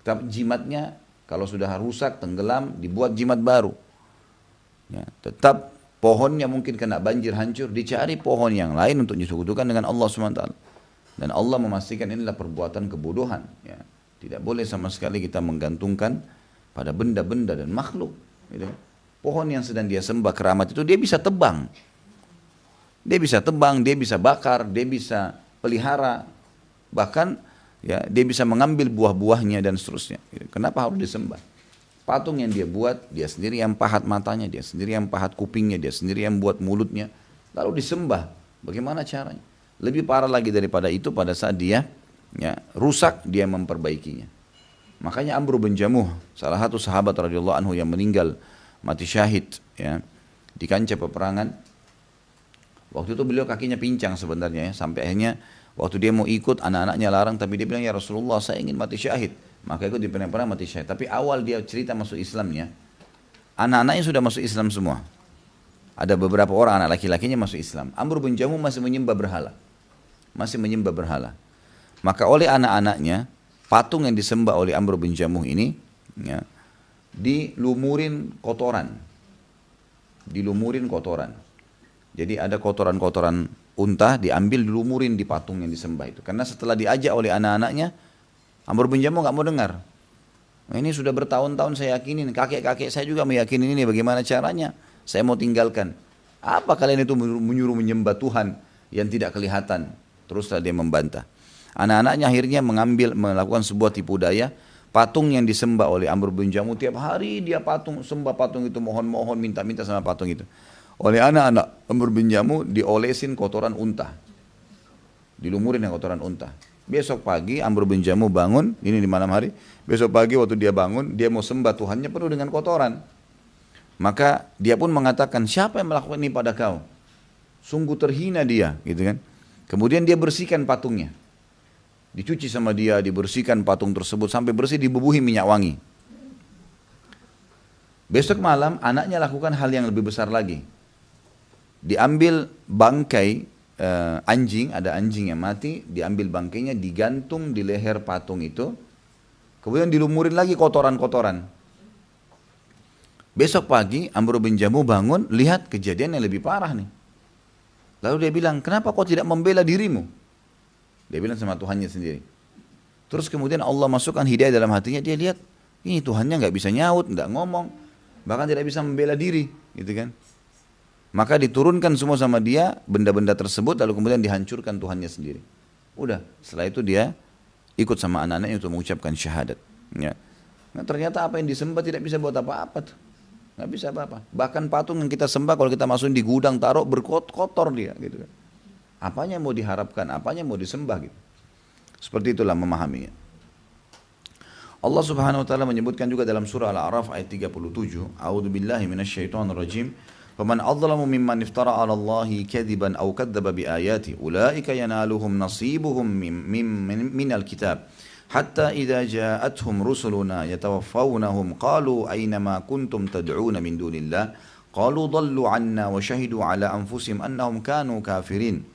Tapi jimatnya, kalau sudah rusak, tenggelam, dibuat jimat baru. Ya, tetap pohonnya mungkin kena banjir hancur, dicari pohon yang lain untuk disekutukan dengan Allah SWT. Dan Allah memastikan inilah perbuatan kebodohan. Ya. Tidak boleh sama sekali kita menggantungkan pada benda-benda dan makhluk. Gitu. Pohon yang sedang dia sembah keramat itu dia bisa tebang. Dia bisa tebang, dia bisa bakar, dia bisa pelihara. Bahkan ya, dia bisa mengambil buah-buahnya dan seterusnya. Gitu. Kenapa harus disembah? Patung yang dia buat, dia sendiri yang pahat matanya, dia sendiri yang pahat kupingnya, dia sendiri yang buat mulutnya. Lalu disembah. Bagaimana caranya? Lebih parah lagi daripada itu pada saat dia ya, rusak, dia memperbaikinya. Makanya Amr bin Jamuh, salah satu sahabat radhiyallahu anhu yang meninggal mati syahid ya, di kancah peperangan. Waktu itu beliau kakinya pincang sebenarnya ya, sampai akhirnya waktu dia mau ikut anak-anaknya larang, tapi dia bilang ya Rasulullah saya ingin mati syahid. Maka ikut di perang mati syahid. Tapi awal dia cerita masuk Islamnya, anak-anaknya sudah masuk Islam semua. Ada beberapa orang anak laki-lakinya masuk Islam. Amr bin Jamuh masih menyembah berhala. Masih menyembah berhala. Maka oleh anak-anaknya, patung yang disembah oleh Amr bin Jamuh ini, ya, dilumurin kotoran. Dilumurin kotoran. Jadi ada kotoran-kotoran unta diambil dilumurin di patung yang disembah itu. Karena setelah diajak oleh anak-anaknya, Amr bin Jamuh nggak mau dengar. Nah, ini sudah bertahun-tahun saya yakinin, kakek-kakek saya juga meyakini ini, bagaimana caranya? Saya mau tinggalkan. Apa kalian itu menyuruh menyembah Tuhan yang tidak kelihatan? Teruslah dia membantah. Anak-anaknya akhirnya melakukan sebuah tipu daya. Patung yang disembah oleh Amr bin Jamuh tiap hari dia sembah patung itu, mohon-mohon minta-minta sama patung itu. Oleh anak-anak Amr bin Jamuh diolesin kotoran unta. Dilumurin dengan kotoran unta. Besok pagi Amr bin Jamuh bangun, ini di malam hari. Besok pagi waktu dia bangun, dia mau sembah Tuhannya penuh dengan kotoran. Maka dia pun mengatakan, siapa yang melakukan ini pada kau? Sungguh terhina dia, gitu kan. Kemudian dia bersihkan patungnya. Dicuci sama dia, dibersihkan patung tersebut sampai bersih, dibubuhi minyak wangi. Besok malam anaknya lakukan hal yang lebih besar lagi. Diambil bangkai anjing, ada anjing yang mati, diambil bangkainya, digantung di leher patung itu. Kemudian dilumurin lagi kotoran-kotoran. Besok pagi Amr bin Jamuh bangun, lihat kejadian yang lebih parah nih. Lalu dia bilang, kenapa kau tidak membela dirimu? Dia bilang sama Tuhannya sendiri. Terus kemudian Allah masukkan hidayah dalam hatinya, dia lihat, ini Tuhannya nggak bisa nyaut, nggak ngomong, bahkan tidak bisa membela diri, gitu kan. Maka diturunkan semua sama dia benda-benda tersebut, lalu kemudian dihancurkan Tuhannya sendiri. Udah, setelah itu dia ikut sama anak-anaknya untuk mengucapkan syahadat. Ya. Nah, ternyata apa yang disembah tidak bisa buat apa-apa tuh. Nggak bisa apa-apa. Bahkan patung yang kita sembah kalau kita masukin di gudang taruh berkotor dia gitu kan. Apanya mau diharapkan, apanya mau disembah gitu. Seperti itulah memahaminya. Allah Subhanahu wa taala menyebutkan juga dalam surah Al-A'raf ayat 37, A'udzubillahi minasyaitonirrajim. Faman adzlamu mimman iftara 'ala Allahi kadziban aw kadzdzaba biayati ulaika yanaluhum nasibuhum minal kitab. Hatta idza ja'atuhum rusuluna yatawaffawnahum qalu aynama kuntum tad'una min dunillah qalu dhallu 'anna wa shahidu 'ala anfusihim annahum kanu kafirin.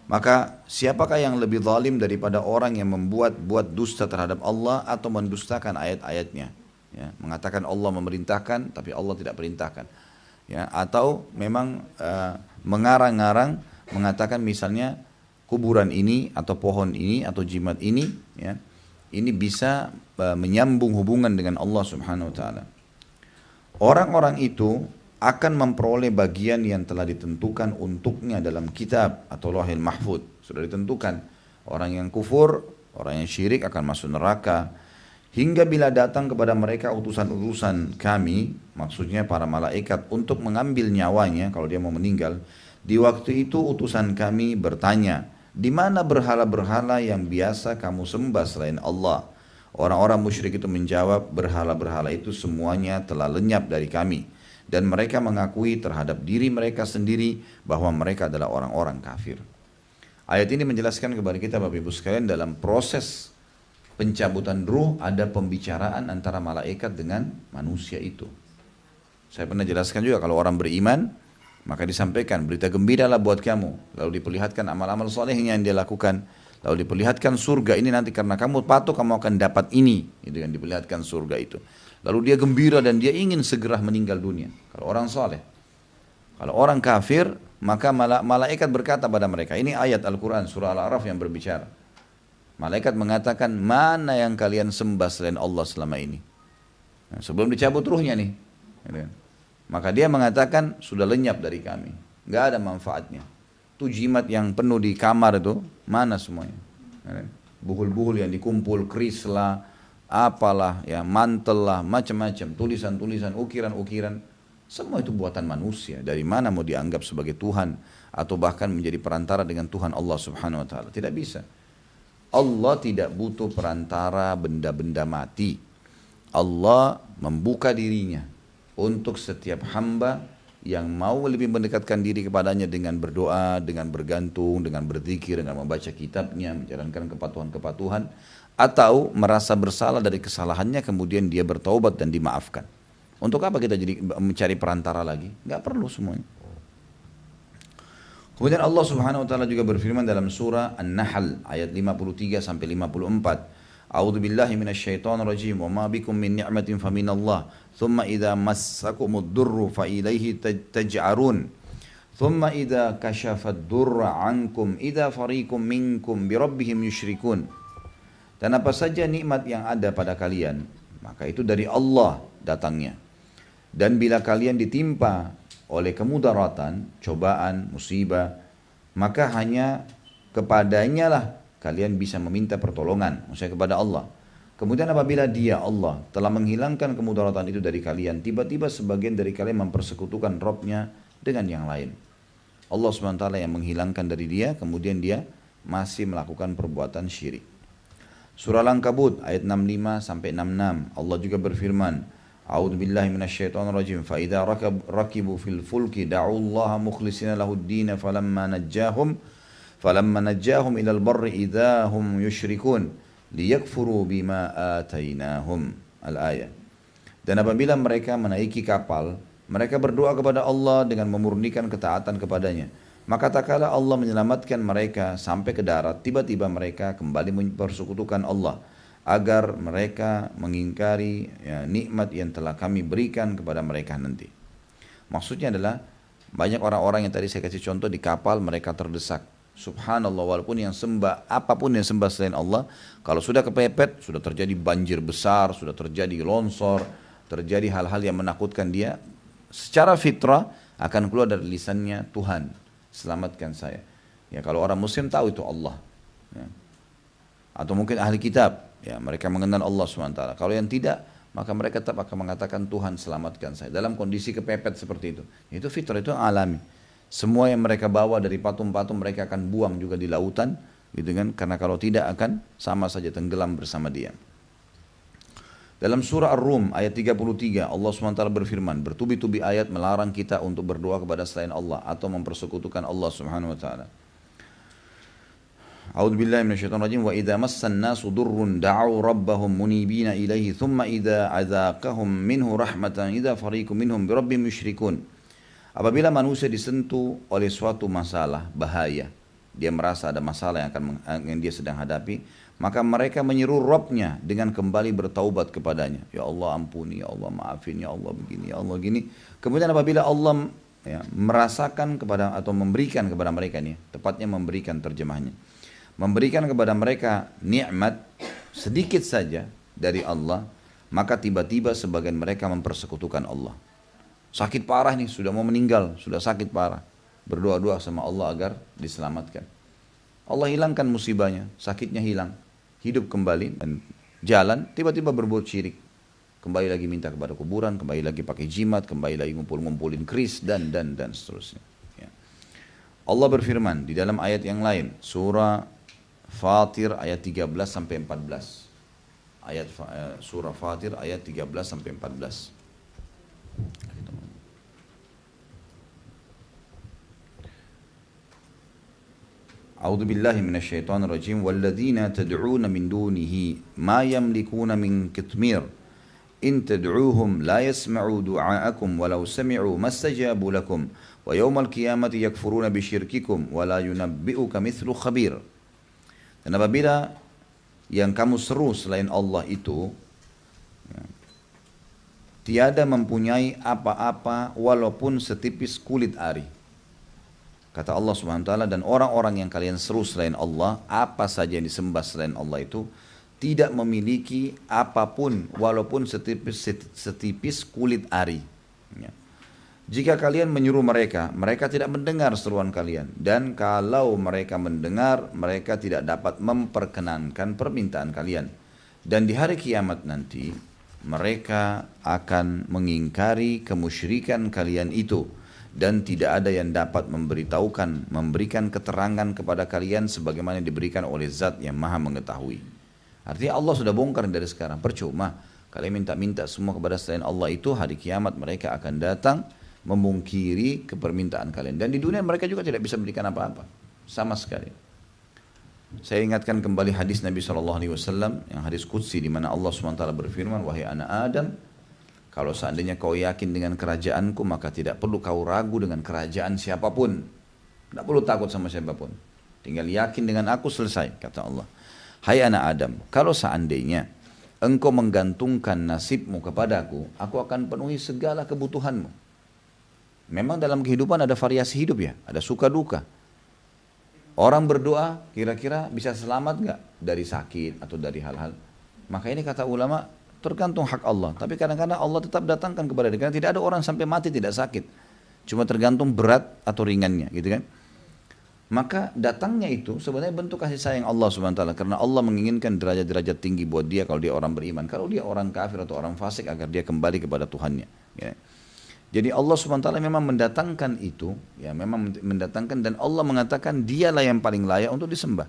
Maka siapakah yang lebih zalim daripada orang yang membuat dusta terhadap Allah atau mendustakan ayat-ayatnya, ya, mengatakan Allah memerintahkan tapi Allah tidak perintahkan, ya, atau memang mengarang-arang mengatakan misalnya kuburan ini atau pohon ini atau jimat ini, ya, ini bisa menyambung hubungan dengan Allah Subhanahu wa taala. Orang-orang itu akan memperoleh bagian yang telah ditentukan untuknya dalam kitab atau Lauhil Mahfuz. Sudah ditentukan. Orang yang kufur, orang yang syirik akan masuk neraka. Hingga bila datang kepada mereka utusan-utusan kami, maksudnya para malaikat, untuk mengambil nyawanya kalau dia mau meninggal. Di waktu itu utusan kami bertanya, di mana berhala-berhala yang biasa kamu sembah selain Allah? Orang-orang musyrik itu menjawab, berhala-berhala itu semuanya telah lenyap dari kami. Dan mereka mengakui terhadap diri mereka sendiri bahwa mereka adalah orang-orang kafir. Ayat ini menjelaskan kepada kita Bapak Ibu sekalian, dalam proses pencabutan ruh ada pembicaraan antara malaikat dengan manusia itu. Saya pernah jelaskan juga kalau orang beriman, maka disampaikan berita gembiralah buat kamu, lalu diperlihatkan amal-amal solehnya yang dia lakukan, lalu diperlihatkan surga ini nanti karena kamu patuh kamu akan dapat ini, itu kan, diperlihatkan surga itu. Lalu dia gembira dan dia ingin segera meninggal dunia. Kalau orang soleh, kalau orang kafir, maka malaikat berkata pada mereka, ini ayat Al-Quran surah Al-A'raf yang berbicara. Malaikat mengatakan, mana yang kalian sembah selain Allah selama ini? Nah, sebelum dicabut ruhnya nih. Maka dia mengatakan, sudah lenyap dari kami. Nggak ada manfaatnya. Itu jimat yang penuh di kamar itu, mana semuanya? Buhul-buhul yang dikumpul, keris lah, apalah, ya, mantel lah, macam-macam, tulisan-tulisan, ukiran-ukiran. Semua itu buatan manusia. Dari mana mau dianggap sebagai Tuhan? Atau bahkan menjadi perantara dengan Tuhan Allah subhanahu wa ta'ala. Tidak bisa. Allah tidak butuh perantara benda-benda mati. Allah membuka dirinya untuk setiap hamba yang mau lebih mendekatkan diri kepadanya dengan berdoa, dengan bergantung, dengan berzikir, dengan membaca kitabnya, menjalankan kepatuhan-kepatuhan, atau merasa bersalah dari kesalahannya kemudian dia bertaubat dan dimaafkan. Untuk apa kita jadi mencari perantara lagi? Enggak perlu semuanya. Kemudian Allah Subhanahu wa taala juga berfirman dalam surah An-Nahl ayat 53 sampai 54. A'udzu billahi minasyaitonir rajim. Wa ma bikum min ni'matin faminallah. Thumma idza massakumud durru fa ilaihi taj'arun. Thumma idza kashafad durra 'ankum idza fariqum minkum bi rabbihim yusyrikun. Dan apa saja nikmat yang ada pada kalian, maka itu dari Allah datangnya. Dan bila kalian ditimpa oleh kemudaratan, cobaan, musibah, maka hanya kepadanya lah kalian bisa meminta pertolongan, maksudnya kepada Allah. Kemudian apabila dia, Allah, telah menghilangkan kemudaratan itu dari kalian, tiba-tiba sebagian dari kalian mempersekutukan Rabb-nya dengan yang lain. Allah SWT yang menghilangkan dari dia, kemudian dia masih melakukan perbuatan syirik. Surah Al-Ankabut ayat 65 sampai 66, Allah juga berfirman, A'udzu billahi minasyaitonir rajim. Fa idza rakibu fil fulki da'u Allah mukhlishina lahud-din falamma najjahum ilal barri idza hum yusyrikun liyakfuru bima atainahum. Al-ayat. Dan apabila mereka menaiki kapal, mereka berdoa kepada Allah dengan memurnikan ketaatan kepadanya. Maka tak kala Allah menyelamatkan mereka sampai ke darat, tiba-tiba mereka kembali mempersekutukan Allah, agar mereka mengingkari nikmat yang telah kami berikan kepada mereka nanti. Maksudnya adalah banyak orang-orang yang tadi saya kasih contoh di kapal, mereka terdesak. Subhanallah, walaupun yang sembah, apapun yang sembah selain Allah, kalau sudah kepepet, sudah terjadi banjir besar, sudah terjadi longsor, terjadi hal-hal yang menakutkan dia, secara fitrah akan keluar dari lisannya, Tuhan, selamatkan saya. Ya, kalau orang muslim tahu itu Allah. Ya. Atau mungkin ahli kitab, ya, mereka mengenal Allah SWT. Kalau yang tidak, maka mereka tetap akan mengatakan Tuhan selamatkan saya. Dalam kondisi kepepet seperti itu. Itu fitrah, itu alami. Semua yang mereka bawa dari patung-patung mereka akan buang juga di lautan, gitu kan? Karena kalau tidak akan sama saja tenggelam bersama dia. Dalam surah Ar-Rum ayat 33 Allah SWT berfirman, bertubi-tubi ayat melarang kita untuk berdoa kepada selain Allah atau mempersekutukan Allah Subhanahu wa taala. A'udzu billahi minasyaitonir rajim. Wa idza massan nasu durrun da'u rabbahum munibina ilaihi thumma idza adzaqahum minhu rahmatan idza fariqum minhum bi rabbihim yusyrikun. Apabila manusia disentuh oleh suatu masalah, bahaya, dia merasa ada masalah yang dia sedang hadapi, maka mereka menyeru Rabb-nya dengan kembali bertaubat kepadanya. Ya Allah ampuni, ya Allah maafin, ya Allah begini, ya Allah gini. Kemudian apabila Allah merasakan kepada atau memberikan kepada mereka ini, tepatnya memberikan terjemahnya, memberikan kepada mereka nikmat sedikit saja dari Allah, maka tiba-tiba sebagian mereka mempersekutukan Allah. Sakit parah nih, sudah mau meninggal, sudah sakit parah. Berdoa-doa sama Allah agar diselamatkan. Allah hilangkan musibahnya, sakitnya hilang, hidup kembali dan jalan, tiba-tiba berbuat syirik. Kembali lagi minta kepada kuburan, kembali lagi pakai jimat, kembali lagi ngumpul-ngumpulin keris dan seterusnya. Ya. Allah berfirman di dalam ayat yang lain, surah Fatir ayat 13 sampai 14. Surah Fatir ayat 13 sampai 14. A'udzu billahi minasyaitonir rajim. Walladzina tad'una min dunihi ma yamlikuna min qitmir. In tad'uuhum la yasma'u du'aakum walau sami'u mastajabu lakum wa yawmal qiyamati yakfuruna bisyirkikum wa la yunabbi'uka mithlu khabir. Dan apabila yang kamu seru selain Allah itu tiada mempunyai apa-apa walaupun setipis kulit ari. Kata Allah Subhanahu wa taala, dan orang-orang yang kalian seru selain Allah, apa saja yang disembah selain Allah itu tidak memiliki apapun walaupun setipis kulit ari. Ya. Jika kalian menyuruh mereka, mereka tidak mendengar seruan kalian. Dan kalau mereka mendengar, mereka tidak dapat memperkenankan permintaan kalian. Dan di hari kiamat nanti, mereka akan mengingkari kemusyrikan kalian itu. Dan tidak ada yang dapat memberikan keterangan kepada kalian sebagaimana diberikan oleh zat yang maha mengetahui. Artinya Allah sudah bongkar dari sekarang, percuma. Kalian minta-minta semua kepada selain Allah itu, hari kiamat mereka akan datang memungkiri kepermintaan kalian. Dan di dunia mereka juga tidak bisa berikan apa-apa, sama sekali. Saya ingatkan kembali hadis Nabi SAW, yang hadis Qudsi, di mana Allah SWT berfirman, wahai anak Adam, kalau seandainya kau yakin dengan kerajaanku, maka tidak perlu kau ragu dengan kerajaan siapapun. Tidak perlu takut sama siapapun. Tinggal yakin dengan aku, selesai, kata Allah. Hai anak Adam, kalau seandainya engkau menggantungkan nasibmu kepadaku, aku akan penuhi segala kebutuhanmu. Memang dalam kehidupan ada variasi hidup ya, ada suka duka. Orang berdoa kira-kira bisa selamat nggak dari sakit atau dari hal-hal. Maka ini kata ulama tergantung hak Allah. Tapi kadang-kadang Allah tetap datangkan kepada dia. Karena tidak ada orang sampai mati tidak sakit. Cuma tergantung berat atau ringannya gitu kan. Maka datangnya itu sebenarnya bentuk kasih sayang Allah Subhanahu wa taala, karena Allah menginginkan derajat-derajat tinggi buat dia kalau dia orang beriman. Kalau dia orang kafir atau orang fasik, agar dia kembali kepada Tuhannya. Ya. Jadi Allah Subhanahu wa taala memang mendatangkan itu, ya memang mendatangkan, dan Allah mengatakan dialah yang paling layak untuk disembah.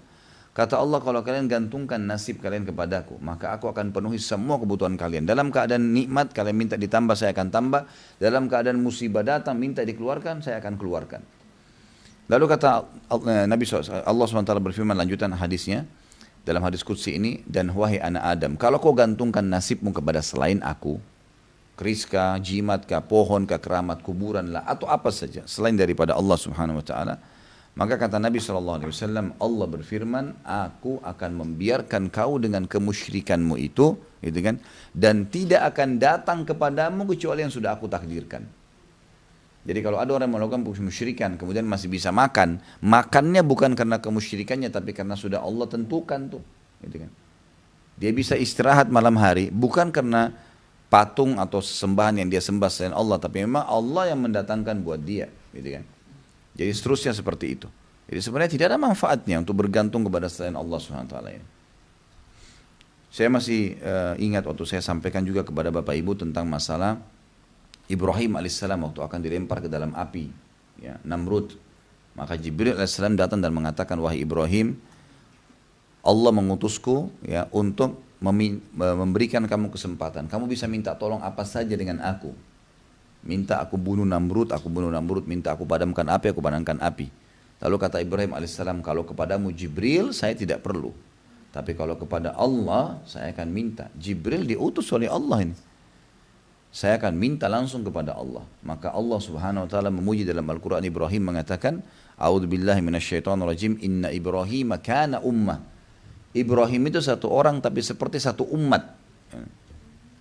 Kata Allah, kalau kalian gantungkan nasib kalian kepadaku, maka aku akan penuhi semua kebutuhan kalian. Dalam keadaan nikmat kalian minta ditambah, saya akan tambah. Dalam keadaan musibah datang minta dikeluarkan, saya akan keluarkan. Lalu kata Nabi SAW, Allah SWT berfirman lanjutan hadisnya, dalam hadis Qudsi ini, dan wahai anak Adam, kalau kau gantungkan nasibmu kepada selain aku, keris kah, jimat kah, pohon kah, keramat, kuburan lah, atau apa saja selain daripada Allah Subhanahu wa taala, maka kata Nabi SAW, Allah berfirman, aku akan membiarkan kau dengan kemusyrikanmu itu, gitu kan, dan tidak akan datang kepadamu kecuali yang sudah aku takdirkan. Jadi kalau ada orang yang melakukan kemusyrikan kemudian masih bisa makan, makannya bukan karena kemusyrikannya, tapi karena sudah Allah tentukan tuh, gitu kan. Dia bisa istirahat malam hari bukan karena patung atau sesembahan yang dia sembah selain Allah, tapi memang Allah yang mendatangkan buat dia, gitu kan. Jadi seterusnya seperti itu. Jadi sebenarnya tidak ada manfaatnya untuk bergantung kepada selain Allah SWT ini. Saya masih ingat waktu saya sampaikan juga kepada Bapak Ibu tentang masalah Ibrahim alaihissalam waktu akan dilempar ke dalam api, ya, Namrud. Maka Jibril alaihissalam datang dan mengatakan, wahai Ibrahim, Allah mengutusku ya untuk memberikan kamu kesempatan. Kamu bisa minta tolong apa saja dengan aku. Minta aku bunuh Namrud, minta aku padamkan api, aku padamkan api. Lalu kata Ibrahim alaihissalam, kalau kepadamu Jibril saya tidak perlu. Tapi kalau kepada Allah saya akan minta. Jibril diutus oleh Allah ini. Saya akan minta langsung kepada Allah. Maka Allah Subhanahu wa taala memuji dalam Al-Qur'an, Ibrahim mengatakan, a'udzubillahi minasyaitonirrajim, inna Ibrahim kana ummah. Ibrahim itu satu orang tapi seperti satu umat.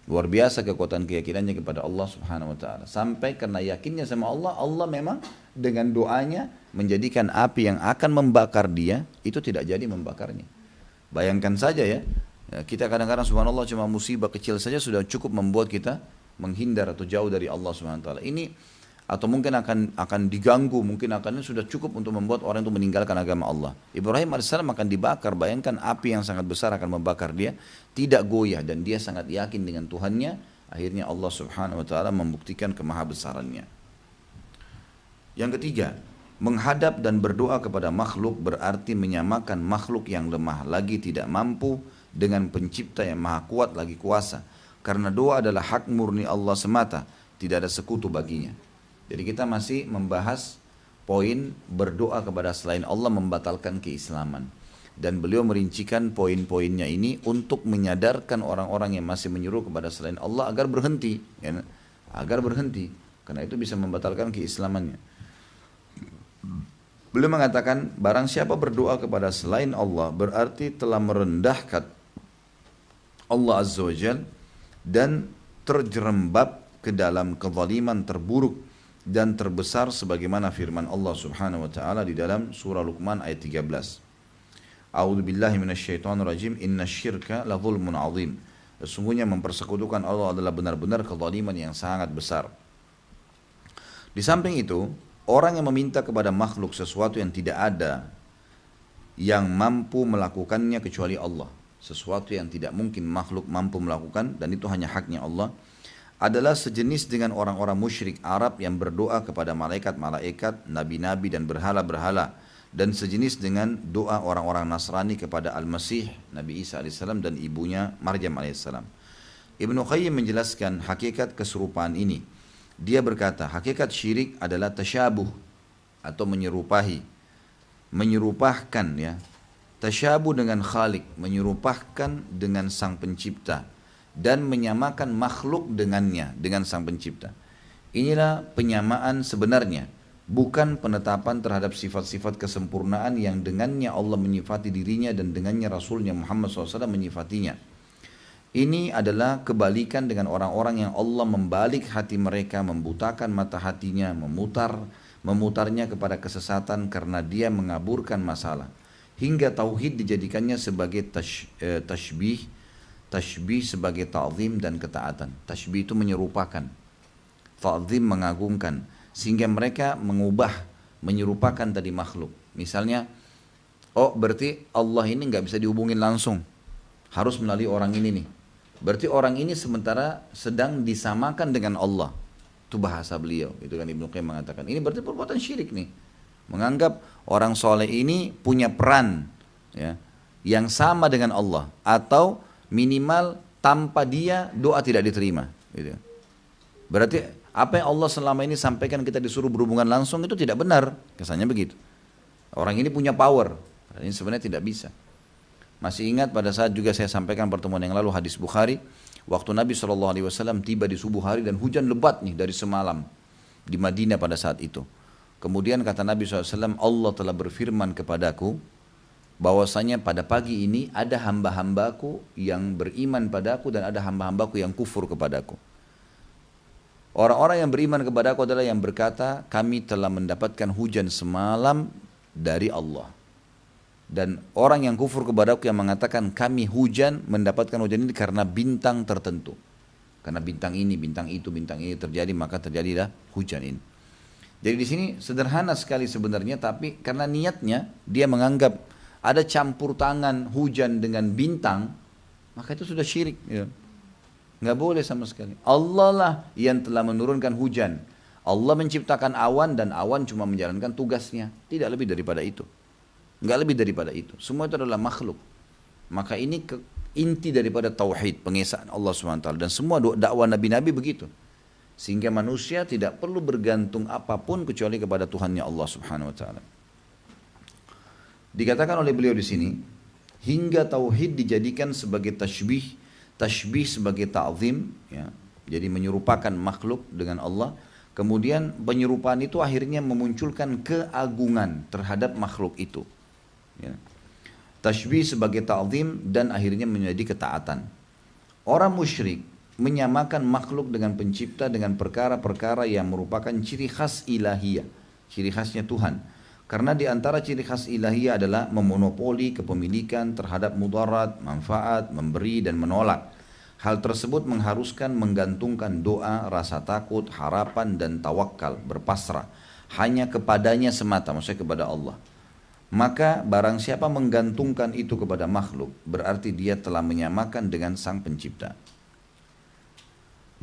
Luar biasa kekuatan keyakinannya kepada Allah Subhanahu wa taala. Sampai karena yakinnya sama Allah, Allah memang dengan doanya menjadikan api yang akan membakar dia itu tidak jadi membakarnya. Bayangkan saja ya, kita kadang-kadang subhanallah cuma musibah kecil saja sudah cukup membuat kita menghindar atau jauh dari Allah Subhanahu wa taala. Ini atau mungkin akan diganggu, mungkin akan sudah cukup untuk membuat orang itu meninggalkan agama Allah. Ibrahim alaihissalam akan dibakar, bayangkan api yang sangat besar akan membakar dia, tidak goyah, dan dia sangat yakin dengan Tuhannya. Akhirnya Allah Subhanahu wa taala membuktikan kemahabesarannya. Yang ketiga, menghadap dan berdoa kepada makhluk berarti menyamakan makhluk yang lemah lagi tidak mampu dengan pencipta yang maha kuat lagi kuasa. Karena doa adalah hak murni Allah semata, tidak ada sekutu baginya. Jadi kita masih membahas poin berdoa kepada selain Allah membatalkan keislaman. Dan beliau merincikan poin-poinnya ini untuk menyadarkan orang-orang yang masih menyuruh kepada selain Allah agar berhenti. Ya, agar berhenti, karena itu bisa membatalkan keislamannya. Beliau mengatakan, barang siapa berdoa kepada selain Allah berarti telah merendahkan Allah Azza wa Jalla dan terjerembab ke dalam kezaliman terburuk dan terbesar sebagaimana firman Allah Subhanahu wa taala di dalam surah Luqman ayat 13. A'udzubillahi minasyaitonirrajim. Innasyirka la dzulmun 'adzim. Sesungguhnya mempersekutukan Allah adalah benar-benar kezaliman yang sangat besar. Di samping itu, orang yang meminta kepada makhluk sesuatu yang tidak ada yang mampu melakukannya kecuali Allah, sesuatu yang tidak mungkin makhluk mampu melakukan dan itu hanya haknya Allah, adalah sejenis dengan orang-orang musyrik Arab yang berdoa kepada malaikat-malaikat, nabi-nabi dan berhala-berhala, dan sejenis dengan doa orang-orang Nasrani kepada Al-Masih, Nabi Isa AS dan ibunya Maryam AS. Ibnu Qayyim menjelaskan hakikat keserupaan ini. Dia berkata, hakikat syirik adalah tasyabuh atau menyerupahkan ya. Tasyabuh dengan Khalik, menyerupahkan dengan Sang Pencipta dan menyamakan makhluk dengannya, dengan Sang Pencipta. Inilah penyamaan sebenarnya, bukan penetapan terhadap sifat-sifat kesempurnaan yang dengannya Allah menyifati dirinya dan dengannya Rasulnya Muhammad SAW menyifatinya. Ini adalah kebalikan dengan orang-orang yang Allah membalik hati mereka, membutakan mata hatinya, memutarnya kepada kesesatan karena dia mengaburkan masalah. Hingga tauhid dijadikannya sebagai tashbih sebagai ta'zim dan ketaatan. Tashbih itu menyerupakan, ta'zim mengagungkan, sehingga mereka menyerupakan tadi makhluk. Misalnya, oh berarti Allah ini nggak bisa dihubungin langsung, harus melalui orang ini nih. Berarti orang ini sementara sedang disamakan dengan Allah. Itu bahasa beliau, itu kan Ibnu Qayyim mengatakan. Ini berarti perbuatan syirik nih. Menganggap orang soleh ini punya peran ya, yang sama dengan Allah, atau minimal tanpa dia doa tidak diterima gitu. Berarti apa yang Allah selama ini sampaikan kita disuruh berhubungan langsung itu tidak benar, kesannya begitu. Orang ini punya power, ini sebenarnya tidak bisa. Masih ingat pada saat juga saya sampaikan pertemuan yang lalu hadis Bukhari, waktu Nabi SAW tiba di subuh hari dan hujan lebat nih dari semalam di Madinah pada saat itu. Kemudian kata Nabi SAW, Allah telah berfirman kepadaku bahwasanya pada pagi ini ada hamba-hambaku yang beriman padaku dan ada hamba-hambaku yang kufur kepadaku. Orang-orang yang beriman kepadaku adalah yang berkata, kami telah mendapatkan hujan semalam dari Allah. Dan orang yang kufur kepadaku yang mengatakan kami mendapatkan hujan ini karena bintang tertentu. Karena bintang ini, bintang itu, bintang ini terjadi, maka terjadilah hujan ini. Jadi di sini sederhana sekali sebenarnya, tapi karena niatnya dia menganggap ada campur tangan hujan dengan bintang, maka itu sudah syirik. Ya. Nggak boleh sama sekali. Allah lah yang telah menurunkan hujan. Allah menciptakan awan dan awan cuma menjalankan tugasnya. Tidak lebih daripada itu. Nggak lebih daripada itu. Semua itu adalah makhluk. Maka ini inti daripada tauhid, pengesaan Allah SWT. Dan semua dakwah nabi-nabi begitu. Sehingga manusia tidak perlu bergantung apapun kecuali kepada Tuhannya Allah Subhanahu wa taala. Dikatakan oleh beliau di sini, hingga tauhid dijadikan sebagai tashbih sebagai ta'zim, ya. Jadi menyerupakan makhluk dengan Allah. Kemudian penyerupaan itu akhirnya memunculkan keagungan terhadap makhluk itu. Ya. Tashbih sebagai ta'zim dan akhirnya menjadi ketaatan. Orang musyrik menyamakan makhluk dengan pencipta dengan perkara-perkara yang merupakan ciri khas ilahiyah, ciri khasnya Tuhan. Karena di antara ciri khas ilahiyah adalah memonopoli kepemilikan terhadap mudarat, manfaat, memberi dan menolak. Hal tersebut mengharuskan menggantungkan doa, rasa takut, harapan dan tawakal, berpasrah hanya kepadanya semata, maksudnya kepada Allah. Maka barang siapa menggantungkan itu kepada makhluk, berarti dia telah menyamakan dengan Sang Pencipta.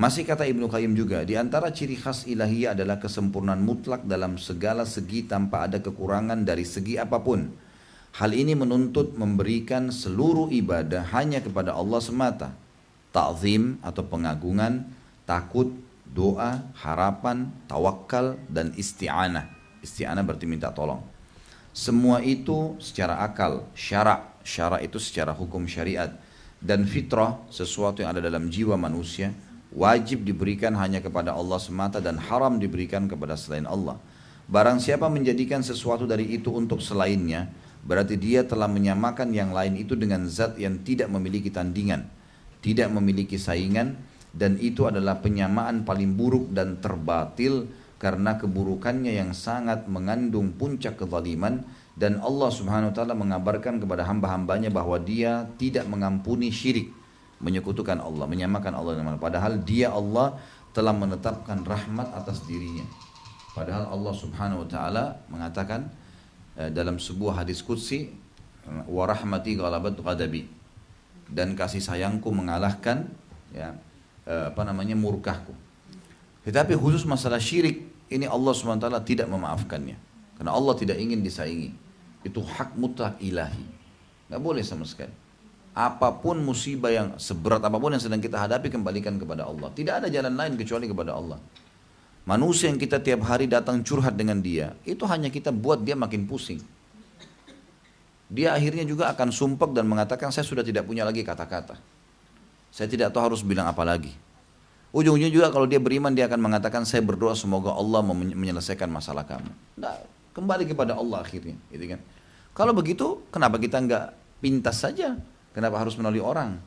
Masih kata Ibnu Qayyim juga, di antara ciri khas ilahiyah adalah kesempurnaan mutlak dalam segala segi tanpa ada kekurangan dari segi apapun. Hal ini menuntut memberikan seluruh ibadah hanya kepada Allah semata. Ta'zim atau pengagungan, takut, doa, harapan, tawakal, dan isti'anah. Isti'anah berarti minta tolong. Semua itu secara akal, syara' itu secara hukum syariat, dan fitrah, sesuatu yang ada dalam jiwa manusia, wajib diberikan hanya kepada Allah semata dan haram diberikan kepada selain Allah. Barang siapa menjadikan sesuatu dari itu untuk selainnya, berarti dia telah menyamakan yang lain itu dengan zat yang tidak memiliki tandingan, tidak memiliki saingan, dan itu adalah penyamaan paling buruk dan terbatil karena keburukannya yang sangat mengandung puncak kezaliman, dan Allah Subhanahu wa taala mengabarkan kepada hamba-hambanya bahwa Dia tidak mengampuni syirik, menyekutukan Allah, menyamakan Allah dengan makhluk. Padahal Dia Allah telah menetapkan rahmat atas dirinya. Padahal Allah Subhanahu wa taala mengatakan dalam sebuah hadis qudsi, wa rahmati ghalabat ghadabi, dan kasih sayangku mengalahkan murkahku. Tetapi khusus masalah syirik ini Allah Subhanahu wa taala tidak memaafkannya, karena Allah tidak ingin disaingi. Itu hak mutlak ilahi, nggak boleh sama sekali. Apapun musibah yang seberat apapun yang sedang kita hadapi, kembalikan kepada Allah. Tidak ada jalan lain kecuali kepada Allah. Manusia yang kita tiap hari datang curhat dengan dia, itu hanya kita buat dia makin pusing. Dia akhirnya juga akan sumpek dan mengatakan, saya sudah tidak punya lagi kata-kata, saya tidak tahu harus bilang apa lagi. Ujung-ujungnya juga kalau dia beriman, dia akan mengatakan, saya berdoa semoga Allah menyelesaikan masalah kamu. Nah, kembali kepada Allah akhirnya, gitu kan? Kalau begitu, kenapa kita nggak pintas saja? Kenapa harus melalui orang?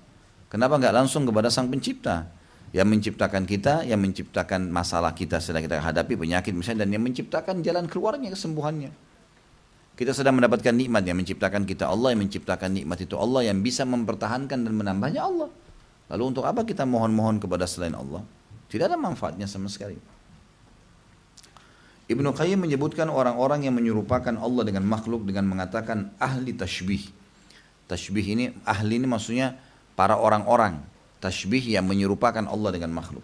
Kenapa nggak langsung kepada Sang Pencipta yang menciptakan kita, yang menciptakan masalah kita sedang kita hadapi, penyakit misalnya, dan yang menciptakan jalan keluarnya, kesembuhannya. Kita sedang mendapatkan nikmat, yang menciptakan kita Allah, yang menciptakan nikmat itu Allah, yang bisa mempertahankan dan menambahnya Allah. Lalu untuk apa kita mohon-mohon kepada selain Allah? Tidak ada manfaatnya sama sekali. Ibnu Qayyim menyebutkan orang-orang yang menyerupakan Allah dengan makhluk dengan mengatakan ahli tashbih. Tashbih ini, ahli ini maksudnya para orang-orang. Tashbih yang menyerupakan Allah dengan makhluk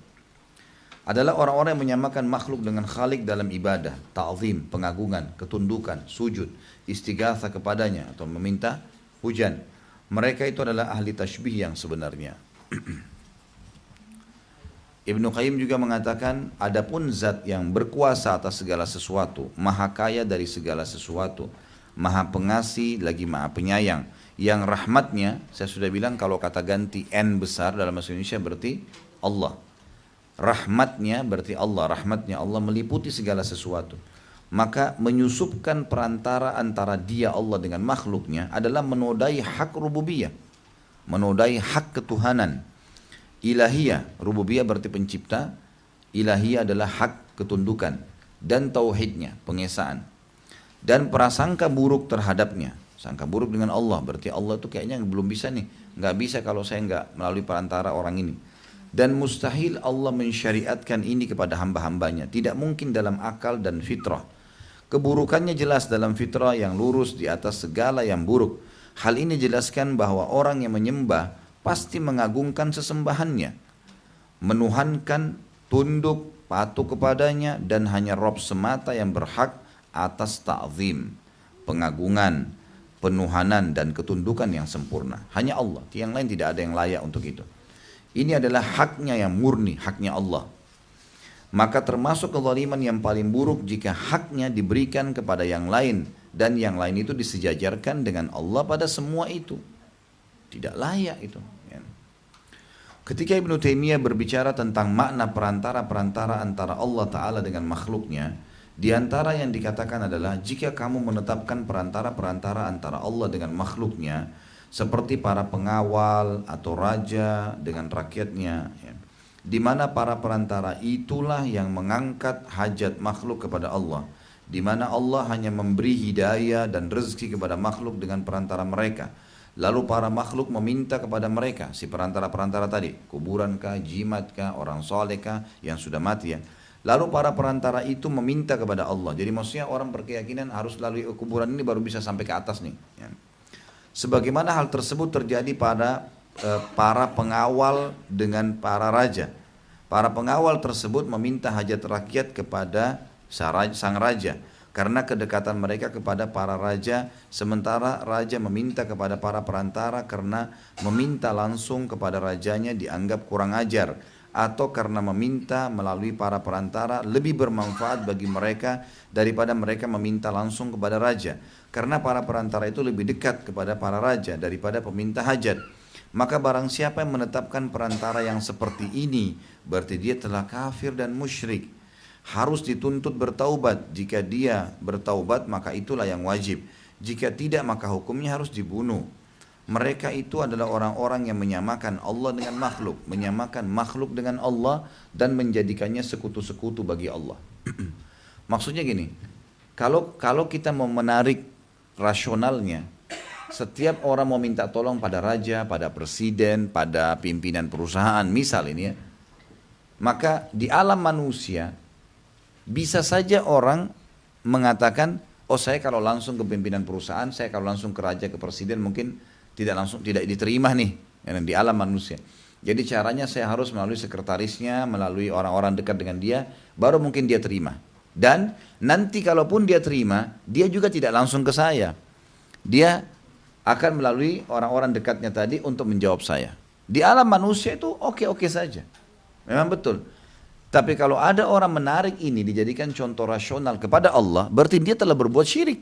adalah orang-orang yang menyamakan makhluk dengan Khalik dalam ibadah, ta'zim, pengagungan, ketundukan, sujud, istighatsah kepadanya atau meminta hujan. Mereka itu adalah ahli tashbih yang sebenarnya. Ibnu Qayyim juga mengatakan, adapun zat yang berkuasa atas segala sesuatu, maha kaya dari segala sesuatu, maha pengasih lagi maha penyayang, yang rahmatnya, saya sudah bilang kalau kata ganti N besar dalam bahasa Indonesia berarti Allah. Rahmatnya berarti Allah, rahmatnya Allah meliputi segala sesuatu. Maka menyusupkan perantara antara dia Allah dengan makhluknya adalah menodai hak rububiyah, menodai hak ketuhanan. Ilahiyah, rububiyah berarti pencipta, ilahiyah adalah hak ketundukan, dan tauhidnya, pengesaan. Dan prasangka buruk terhadapnya, sangka buruk dengan Allah, berarti Allah itu kayaknya belum bisa nih, nggak bisa kalau saya nggak melalui perantara orang ini. Dan mustahil Allah mensyariatkan ini kepada hamba-hambanya, tidak mungkin dalam akal dan fitrah. Keburukannya jelas dalam fitrah yang lurus di atas segala yang buruk. Hal ini jelaskan bahwa orang yang menyembah pasti mengagungkan sesembahannya, menuhankan, tunduk, patuh kepadanya, dan hanya Rabb semata yang berhak atas ta'zim, pengagungan, penuhanan, dan ketundukan yang sempurna. Hanya Allah, yang lain tidak ada yang layak untuk itu. Ini adalah haknya yang murni, haknya Allah. Maka termasuk kezaliman yang paling buruk jika haknya diberikan kepada yang lain, dan yang lain itu disejajarkan dengan Allah pada semua itu. Tidak layak itu. Ketika Ibnu Taimiyah berbicara tentang makna perantara-perantara antara Allah Ta'ala dengan makhluknya, di antara yang dikatakan adalah jika kamu menetapkan perantara-perantara antara Allah dengan makhluknya, seperti para pengawal atau raja dengan rakyatnya, di mana para perantara itulah yang mengangkat hajat makhluk kepada Allah, di mana Allah hanya memberi hidayah dan rezeki kepada makhluk dengan perantara mereka. Lalu para makhluk meminta kepada mereka, si perantara-perantara tadi, kuburan kah, jimat kah, orang soleh kah, yang sudah mati ya. Lalu para perantara itu meminta kepada Allah. Jadi maksudnya orang berkeyakinan harus lalui kuburan ini baru bisa sampai ke atas nih. Sebagaimana hal tersebut terjadi pada para pengawal dengan para raja. Para pengawal tersebut meminta hajat rakyat kepada sang raja, karena kedekatan mereka kepada para raja, sementara raja meminta kepada para perantara karena meminta langsung kepada rajanya dianggap kurang ajar, atau karena meminta melalui para perantara lebih bermanfaat bagi mereka daripada mereka meminta langsung kepada raja, karena para perantara itu lebih dekat kepada para raja daripada peminta hajat. Maka barang siapa yang menetapkan perantara yang seperti ini, berarti dia telah kafir dan musyrik. Harus dituntut bertaubat. Jika dia bertaubat maka itulah yang wajib. Jika tidak maka hukumnya harus dibunuh. Mereka itu adalah orang-orang yang menyamakan Allah dengan makhluk, menyamakan makhluk dengan Allah dan menjadikannya sekutu-sekutu bagi Allah. Maksudnya gini, kalau kita mau menarik rasionalnya, setiap orang mau minta tolong pada raja, pada presiden, pada pimpinan perusahaan, misal ini ya, maka di alam manusia bisa saja orang mengatakan, oh saya kalau langsung ke pimpinan perusahaan, saya kalau langsung ke raja, ke presiden mungkin tidak diterima nih di alam manusia. Jadi caranya saya harus melalui sekretarisnya, melalui orang-orang dekat dengan dia, baru mungkin dia terima. Dan nanti kalaupun dia terima, dia juga tidak langsung ke saya. Dia akan melalui orang-orang dekatnya tadi untuk menjawab saya. Di alam manusia itu oke-oke saja. Memang betul. Tapi kalau ada orang menarik ini dijadikan contoh rasional kepada Allah, berarti dia telah berbuat syirik.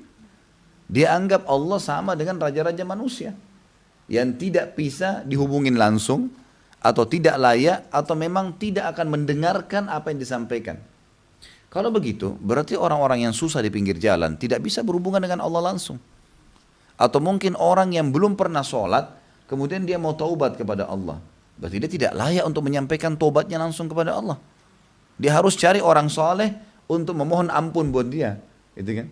Dia anggap Allah sama dengan raja-raja manusia yang tidak bisa dihubungin langsung, atau tidak layak, atau memang tidak akan mendengarkan apa yang disampaikan. Kalau begitu, berarti orang-orang yang susah di pinggir jalan tidak bisa berhubungan dengan Allah langsung. Atau mungkin orang yang belum pernah sholat, kemudian dia mau taubat kepada Allah. Berarti dia tidak layak untuk menyampaikan taubatnya langsung kepada Allah. Dia harus cari orang soleh untuk memohon ampun buat dia. Gitu kan?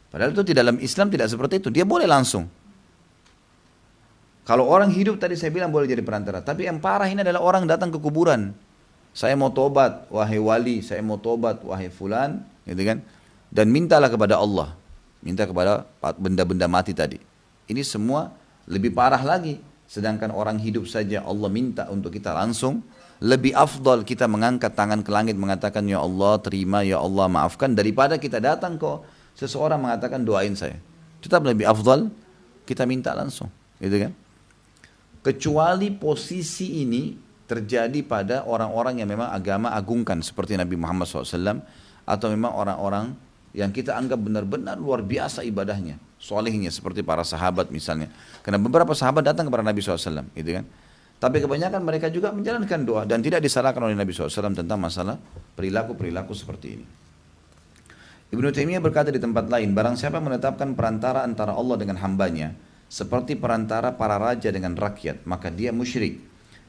Padahal itu di dalam Islam tidak seperti itu. Dia boleh langsung. Kalau orang hidup tadi saya bilang boleh jadi perantara. Tapi yang parah ini adalah orang datang ke kuburan. Saya mau tobat, wahai wali. Saya mau tobat, wahai fulan. Gitu kan? Dan mintalah kepada Allah. Minta kepada benda-benda mati tadi. Ini semua lebih parah lagi. Sedangkan orang hidup saja Allah minta untuk kita langsung. Lebih afdal kita mengangkat tangan ke langit mengatakan ya Allah terima, ya Allah maafkan, daripada kita datang kok seseorang mengatakan doain saya. Tetap lebih afdal kita minta langsung. Gitu kan? Kecuali posisi ini terjadi pada orang-orang yang memang agama agungkan seperti Nabi Muhammad SAW, atau memang orang-orang yang kita anggap benar-benar luar biasa ibadahnya, solehnya seperti para sahabat misalnya. Karena beberapa sahabat datang kepada Nabi SAW, gitu kan. Tapi kebanyakan mereka juga menjalankan doa dan tidak disalahkan oleh Nabi SAW tentang masalah perilaku-perilaku seperti ini. Ibnu Taimiyah berkata di tempat lain, barang siapa menetapkan perantara antara Allah dengan hambanya, seperti perantara para raja dengan rakyat, maka dia musyrik.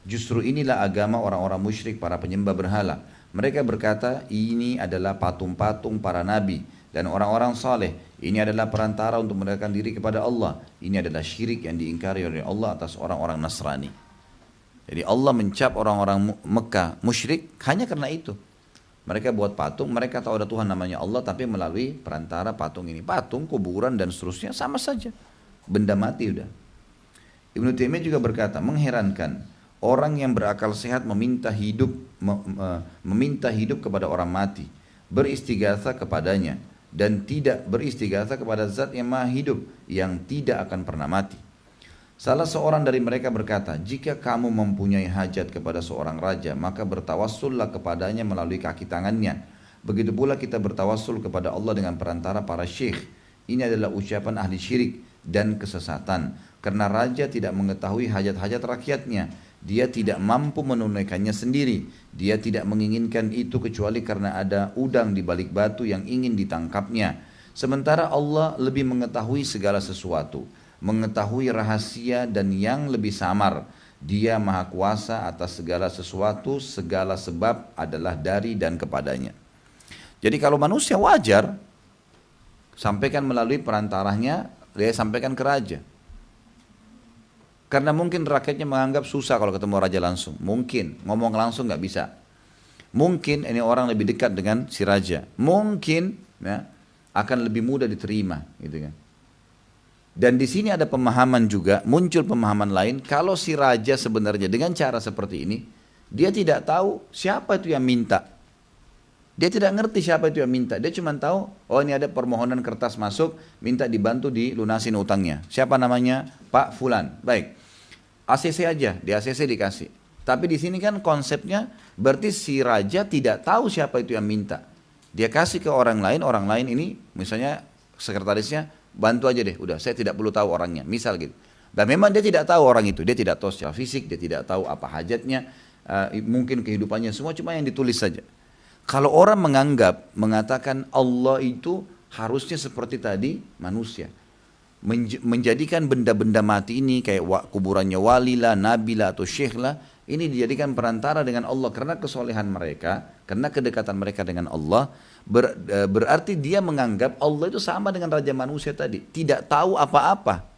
Justru inilah agama orang-orang musyrik, para penyembah berhala. Mereka berkata, ini adalah patung-patung para nabi dan orang-orang saleh. Ini adalah perantara untuk mendekatkan diri kepada Allah. Ini adalah syirik yang diingkari oleh Allah atas orang-orang Nasrani. Jadi Allah mencap orang-orang Mekah musyrik hanya karena itu. Mereka buat patung, mereka tahu ada Tuhan namanya Allah, tapi melalui perantara patung ini. Patung, kuburan dan seterusnya sama saja. Benda mati udah. Ibnu Taimiyah juga berkata, mengherankan orang yang berakal sehat meminta hidup kepada orang mati, beristighatsah kepadanya, dan tidak beristighatsah kepada zat yang maha hidup yang tidak akan pernah mati. Salah seorang dari mereka berkata, jika kamu mempunyai hajat kepada seorang raja, maka bertawassullah kepadanya melalui kaki tangannya. Begitu pula kita bertawassul kepada Allah dengan perantara para syekh. Ini adalah ucapan ahli syirik dan kesesatan. Karena raja tidak mengetahui hajat-hajat rakyatnya. Dia tidak mampu menunaikannya sendiri. Dia tidak menginginkan itu kecuali karena ada udang di balik batu yang ingin ditangkapnya. Sementara Allah lebih mengetahui segala sesuatu, mengetahui rahasia dan yang lebih samar. Dia maha kuasa atas segala sesuatu, segala sebab adalah dari dan kepadanya. Jadi kalau manusia wajar, sampaikan melalui perantaranya, dia sampaikan ke raja. Karena mungkin rakyatnya menganggap susah kalau ketemu raja langsung. Mungkin, ngomong langsung nggak bisa. Mungkin ini orang lebih dekat dengan si raja. Mungkin ya, akan lebih mudah diterima, gitu kan. Dan di sini ada pemahaman juga, muncul pemahaman lain, kalau si raja sebenarnya dengan cara seperti ini, dia tidak tahu siapa itu yang minta. Dia tidak ngerti siapa itu yang minta. Dia cuma tahu, oh ini ada permohonan kertas masuk, minta dibantu dilunasin utangnya. Siapa namanya? Pak Fulan. Baik. ACC aja, di ACC dikasih. Tapi di sini kan konsepnya, berarti si raja tidak tahu siapa itu yang minta. Dia kasih ke orang lain ini, misalnya sekretarisnya, bantu aja deh, udah saya tidak perlu tahu orangnya, misal gitu. Dan memang dia tidak tahu orang itu, dia tidak tahu secara fisik, dia tidak tahu apa hajatnya, mungkin kehidupannya semua, cuma yang ditulis saja. Kalau orang mengatakan Allah itu harusnya seperti tadi manusia, menjadikan benda-benda mati ini kayak kuburannya wali lah, nabi lah atau syekh lah, Ini dijadikan perantara dengan Allah karena kesolehan mereka, karena kedekatan mereka dengan Allah. Berarti dia menganggap Allah itu sama dengan raja manusia tadi, tidak tahu apa-apa.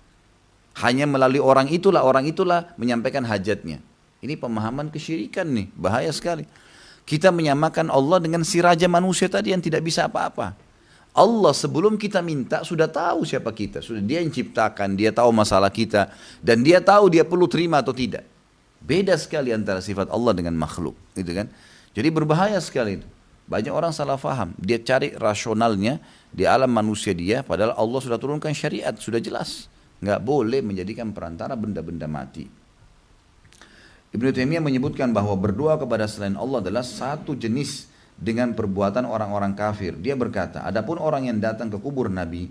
Hanya melalui orang itulah menyampaikan hajatnya. Ini pemahaman kesyirikan nih, bahaya sekali. Kita menyamakan Allah dengan si raja manusia tadi yang tidak bisa apa-apa. Allah sebelum kita minta sudah tahu siapa kita, sudah dia yang ciptakan, dia tahu masalah kita, dan dia tahu dia perlu terima atau tidak. Beda sekali antara sifat Allah dengan makhluk, gitu kan? Jadi berbahaya sekali itu. Banyak orang salah faham, dia cari rasionalnya di alam manusia dia, padahal Allah sudah turunkan syariat, sudah jelas. Nggak boleh menjadikan perantara benda-benda mati. Ibnu Taimiyah menyebutkan bahwa berdoa kepada selain Allah adalah satu jenis dengan perbuatan orang-orang kafir. Dia berkata, adapun orang yang datang ke kubur Nabi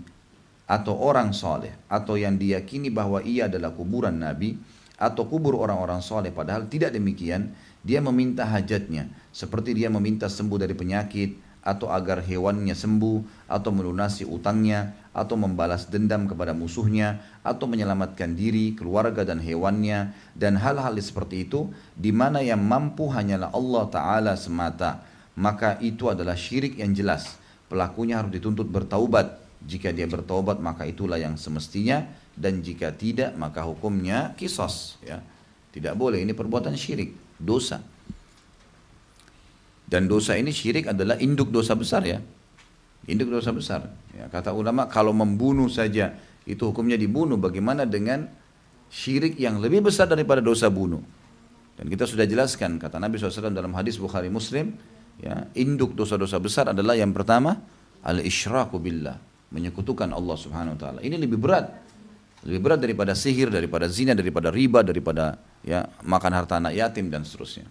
atau orang soleh atau yang diyakini bahwa ia adalah kuburan Nabi atau kubur orang-orang soleh, padahal tidak demikian, dia meminta hajatnya seperti dia meminta sembuh dari penyakit atau agar hewannya sembuh atau melunasi utangnya atau membalas dendam kepada musuhnya atau menyelamatkan diri, keluarga dan hewannya dan hal-hal seperti itu di mana yang mampu hanyalah Allah Ta'ala semata, maka itu adalah syirik yang jelas. Pelakunya harus dituntut bertaubat. Jika dia bertaubat maka itulah yang semestinya, dan jika tidak maka hukumnya qisas, ya. Tidak boleh, ini perbuatan syirik, dosa. Dan dosa ini syirik adalah induk dosa besar, ya. Induk dosa besar. Ya, kata ulama kalau membunuh saja itu hukumnya dibunuh, bagaimana dengan syirik yang lebih besar daripada dosa bunuh? Dan kita sudah jelaskan, kata Nabi SAW dalam hadis Bukhari Muslim, ya, induk dosa-dosa besar adalah yang pertama al-isyraku billah, menyekutukan Allah Subhanahu wa taala. Ini lebih berat daripada sihir, daripada zina, daripada riba, daripada ya makan harta anak yatim dan seterusnya.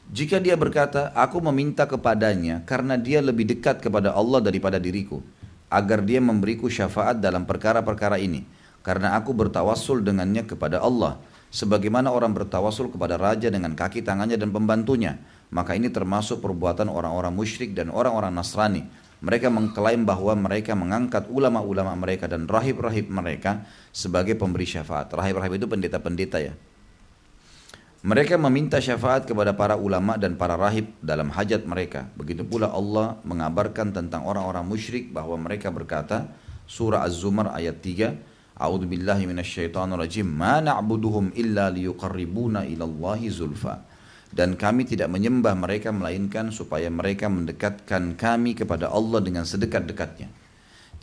Jika dia berkata, aku meminta kepadanya karena dia lebih dekat kepada Allah daripada diriku, agar dia memberiku syafaat dalam perkara-perkara ini, karena aku bertawassul dengannya kepada Allah, sebagaimana orang bertawassul kepada raja dengan kaki tangannya dan pembantunya. Maka ini termasuk perbuatan orang-orang musyrik dan orang-orang Nasrani. Mereka mengklaim bahwa mereka mengangkat ulama-ulama mereka dan rahib-rahib mereka sebagai pemberi syafaat. Rahib-rahib itu pendeta-pendeta, ya. Mereka meminta syafaat kepada para ulama dan para rahib dalam hajat mereka. Begitu pula Allah mengabarkan tentang orang-orang musyrik bahwa mereka berkata, surah Az-Zumar ayat 3, A'udzu billahi minasyaitonir rajim, ma na'buduhum illa liyuqarribuna ilallahi zulfa. Dan kami tidak menyembah mereka melainkan supaya mereka mendekatkan kami kepada Allah dengan sedekat-dekatnya.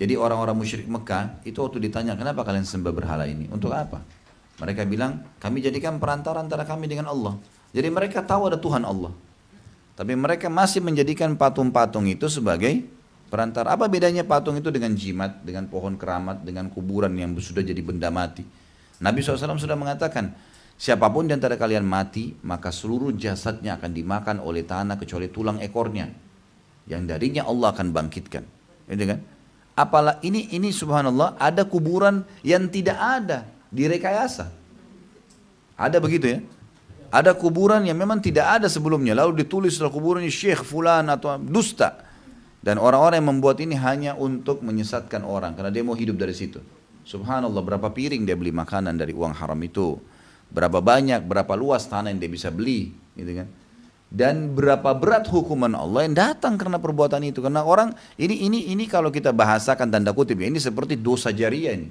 Jadi orang-orang musyrik Mekah itu waktu ditanya, kenapa kalian sembah berhala ini? Untuk apa? Mereka bilang, kami jadikan perantara antara kami dengan Allah. Jadi mereka tahu ada Tuhan Allah. Tapi mereka masih menjadikan patung-patung itu sebagai perantara. Apa bedanya patung itu dengan jimat, dengan pohon keramat, dengan kuburan yang sudah jadi benda mati? Nabi SAW sudah mengatakan, siapapun di antara kalian mati, maka seluruh jasadnya akan dimakan oleh tanah kecuali tulang ekornya, yang darinya Allah akan bangkitkan. Gitu kan? Apalah ini subhanallah, ada kuburan yang tidak ada, direkayasa. Ada begitu, ya? Ada kuburan yang memang tidak ada sebelumnya, lalu ditulis dalam kuburannya Syekh Fulan atau dusta. Dan orang-orang yang membuat ini hanya untuk menyesatkan orang, karena dia mau hidup dari situ. Subhanallah, berapa piring dia beli makanan dari uang haram itu? Berapa banyak, berapa luas tanah yang dia bisa beli, gitu kan? Dan berapa berat hukuman Allah yang datang karena perbuatan itu. Karena orang ini kalau kita bahasakan tanda kutip, ini seperti dosa jariah ini.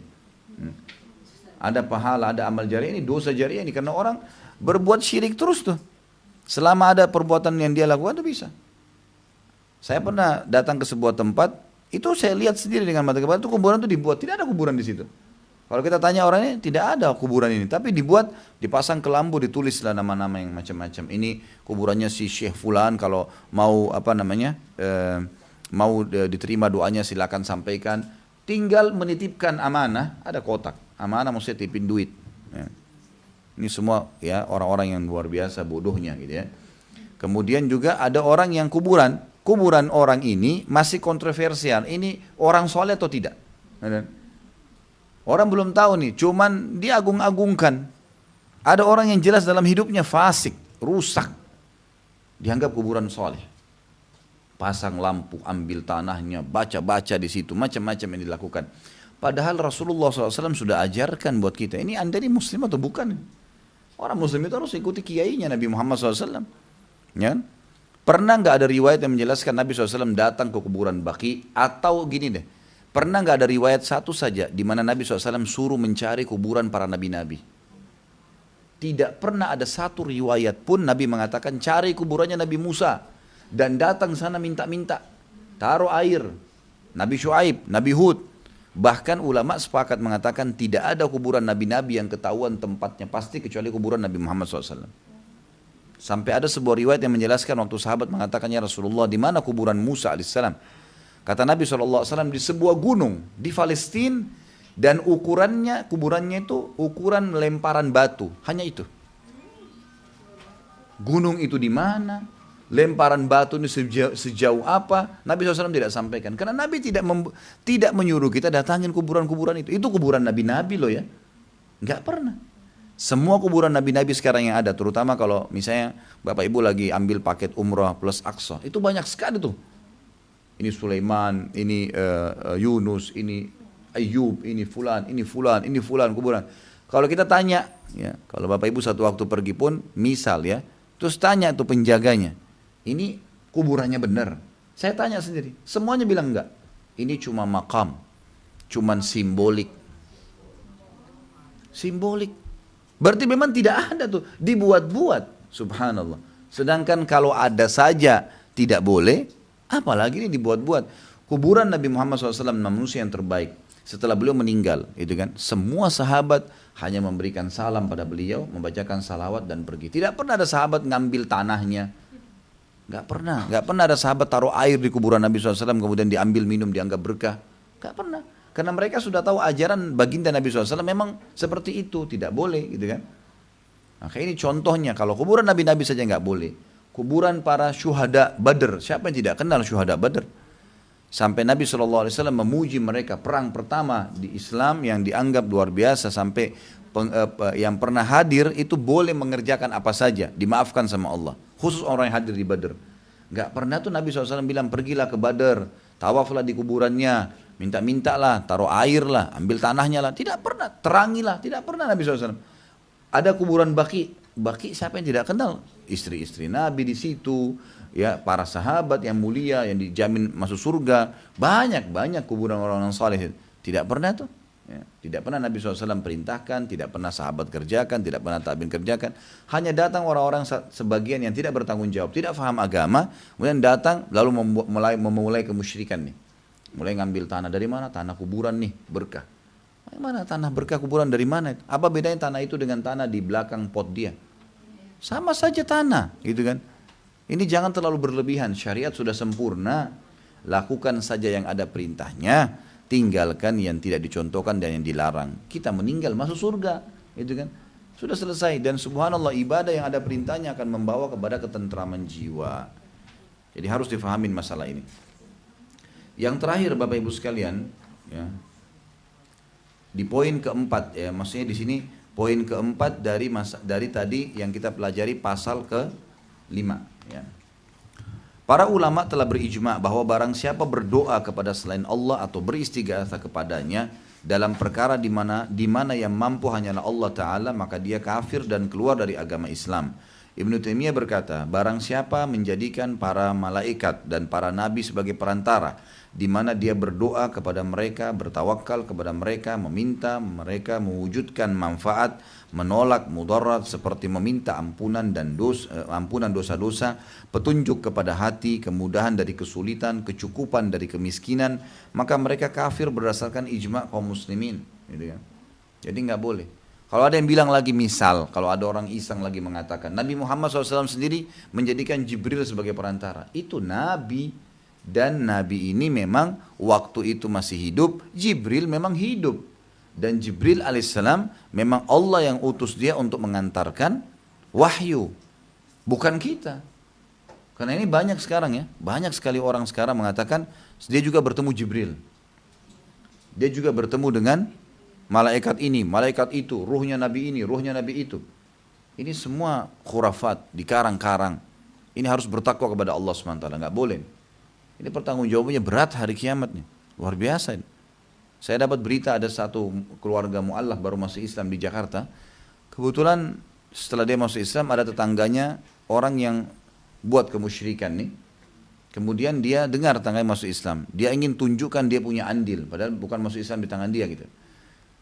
Ada pahala, ada amal jariah, ini dosa jariah ini karena orang berbuat syirik terus tuh. Selama ada perbuatan yang dia lakukan itu bisa. Saya pernah datang ke sebuah tempat, itu saya lihat sendiri dengan mata kepala, itu kuburan itu dibuat, tidak ada kuburan di situ. Kalau kita tanya orangnya, tidak ada kuburan ini, tapi dibuat, dipasang kelambu, ditulislah nama-nama yang macam-macam. Ini kuburannya si Syekh Fulan, kalau mau mau diterima doanya silakan sampaikan. Tinggal menitipkan amanah, ada kotak. Amanah maksudnya tipin duit. Ya. Ini semua ya orang-orang yang luar biasa bodohnya gitu ya. Kemudian juga ada orang yang kuburan orang ini masih kontroversial. Ini orang soleh atau tidak? Orang belum tahu nih, cuman dia agung-agungkan. Ada orang yang jelas dalam hidupnya fasik, rusak. Dianggap kuburan soleh. Pasang lampu, ambil tanahnya, baca-baca di situ, macam-macam yang dilakukan. Padahal Rasulullah SAW sudah ajarkan buat kita, ini anda ini muslim atau bukan? Orang muslim itu harus ikuti kiainya Nabi Muhammad SAW. Ya kan? Pernah nggak ada riwayat yang menjelaskan Nabi SAW datang ke kuburan Baqi? Atau gini deh, pernah nggak ada riwayat satu saja di mana Nabi SAW suruh mencari kuburan para nabi-nabi? Tidak pernah ada satu riwayat pun Nabi mengatakan cari kuburannya Nabi Musa dan datang sana minta-minta, taruh air. Nabi Syuaib, Nabi Hud. Bahkan ulama sepakat mengatakan tidak ada kuburan nabi-nabi yang ketahuan tempatnya pasti kecuali kuburan Nabi Muhammad SAW. Sampai ada sebuah riwayat yang menjelaskan waktu sahabat mengatakan, ya Rasulullah, di mana kuburan Musa alaihissalam? Kata Nabi SAW, di sebuah gunung di Palestina, dan ukurannya, kuburannya itu ukuran lemparan batu, hanya itu. Gunung itu di mana? Lemparan batu ini sejauh apa? Nabi SAW tidak sampaikan. Karena Nabi tidak menyuruh kita datangin kuburan-kuburan itu. Itu kuburan nabi-nabi loh ya. Enggak pernah. Semua kuburan nabi-nabi sekarang yang ada, terutama kalau misalnya Bapak Ibu lagi ambil paket umrah plus Aqsa, itu banyak sekali tuh. Ini Sulaiman, ini Yunus, ini Ayub, ini fulan, ini fulan, ini fulan kuburan. Kalau kita tanya, ya, kalau Bapak Ibu satu waktu pergi pun, misal ya, terus tanya tuh penjaganya, ini kuburannya benar. Saya tanya sendiri, semuanya bilang enggak. Ini cuma makam, cuman simbolik. Simbolik. Berarti memang tidak ada tuh, dibuat-buat, subhanallah. Sedangkan kalau ada saja tidak boleh, apalagi ini dibuat-buat. Kuburan Nabi Muhammad SAW manusia yang terbaik. Setelah beliau meninggal, itu kan, semua sahabat hanya memberikan salam pada beliau, membacakan salawat dan pergi. Tidak pernah ada sahabat ngambil tanahnya. Gak pernah ada sahabat taruh air di kuburan Nabi SAW kemudian diambil minum dianggap berkah. Gak pernah. Karena mereka sudah tahu ajaran baginda Nabi SAW memang seperti itu, tidak boleh gitu kan. Maka ini contohnya, kalau kuburan Nabi-Nabi saja nggak boleh. Kuburan para syuhada Badr, siapa yang tidak kenal syuhada Badr? Sampai Nabi SAW memuji mereka, perang pertama di Islam yang dianggap luar biasa, sampai yang pernah hadir itu boleh mengerjakan apa saja, dimaafkan sama Allah. Khusus orang yang hadir di Badr. Nggak pernah tuh Nabi SAW bilang, pergilah ke Badr, tawaflah di kuburannya, minta-mintalah, taruh air lah, ambil tanahnya lah. Tidak pernah, terangilah, tidak pernah Nabi SAW. Ada kuburan Baqi, Baqi siapa yang tidak kenal? Istri-istri Nabi di situ, ya, para sahabat yang mulia yang dijamin masuk surga, banyak kuburan orang-orang saleh. Tidak pernah tuh, ya, tidak pernah Nabi SAW perintahkan, tidak pernah sahabat kerjakan, tidak pernah tabi'in kerjakan. Hanya datang orang-orang sebagian yang tidak bertanggung jawab, tidak faham agama, kemudian datang lalu memulai kemusyrikan nih. Mulai ngambil tanah dari mana? Tanah kuburan nih, berkah. Mana tanah berkah kuburan dari mana? Apa bedanya tanah itu dengan tanah di belakang pot dia? Sama saja tanah, gitu kan? Ini jangan terlalu berlebihan. Syariat sudah sempurna. Lakukan saja yang ada perintahnya, tinggalkan yang tidak dicontohkan dan yang dilarang. Kita meninggal masuk surga, gitu kan? Sudah selesai. Dan subhanallah, ibadah yang ada perintahnya akan membawa kepada ketentraman jiwa. Jadi harus difahamin masalah ini. Yang terakhir Bapak Ibu sekalian, ya, di poin keempat, ya, maksudnya di sini poin keempat dari tadi yang kita pelajari pasal ke-5. Ya. Para ulama telah berijma bahwa barang siapa berdoa kepada selain Allah atau beristighatsah kepadanya dalam perkara di mana yang mampu hanyalah Allah Ta'ala, maka dia kafir dan keluar dari agama Islam. Ibnu Taimiyah berkata, barang siapa menjadikan para malaikat dan para nabi sebagai perantara, di mana dia berdoa kepada mereka, bertawakal kepada mereka, meminta mereka mewujudkan manfaat, menolak mudarat seperti meminta ampunan dosa-dosa, petunjuk kepada hati, kemudahan dari kesulitan, kecukupan dari kemiskinan, maka mereka kafir berdasarkan ijma kaum muslimin. Gitu ya. Jadi nggak boleh. Kalau ada yang bilang lagi, misal kalau ada orang iseng lagi mengatakan Nabi Muhammad SAW sendiri menjadikan Jibril sebagai perantara, itu Nabi. Dan Nabi ini memang waktu itu masih hidup, Jibril memang hidup. Dan Jibril alaihissalam memang Allah yang utus dia untuk mengantarkan wahyu, bukan kita. Karena ini banyak sekarang ya, banyak sekali orang sekarang mengatakan dia juga bertemu Jibril. Dia juga bertemu dengan malaikat ini, malaikat itu, ruhnya Nabi ini, ruhnya Nabi itu. Ini semua khurafat, dikarang-karang. Ini harus bertakwa kepada Allah SWT, nggak boleh. Ini pertanggungjawabannya berat hari kiamat nih, luar biasa ini. Saya dapat berita ada satu keluarga mu'allaf baru masuk Islam di Jakarta. Kebetulan setelah dia masuk Islam ada tetangganya orang yang buat kemusyrikan nih. Kemudian dia dengar tetangganya masuk Islam. Dia ingin tunjukkan dia punya andil. Padahal bukan masuk Islam di tangan dia gitu.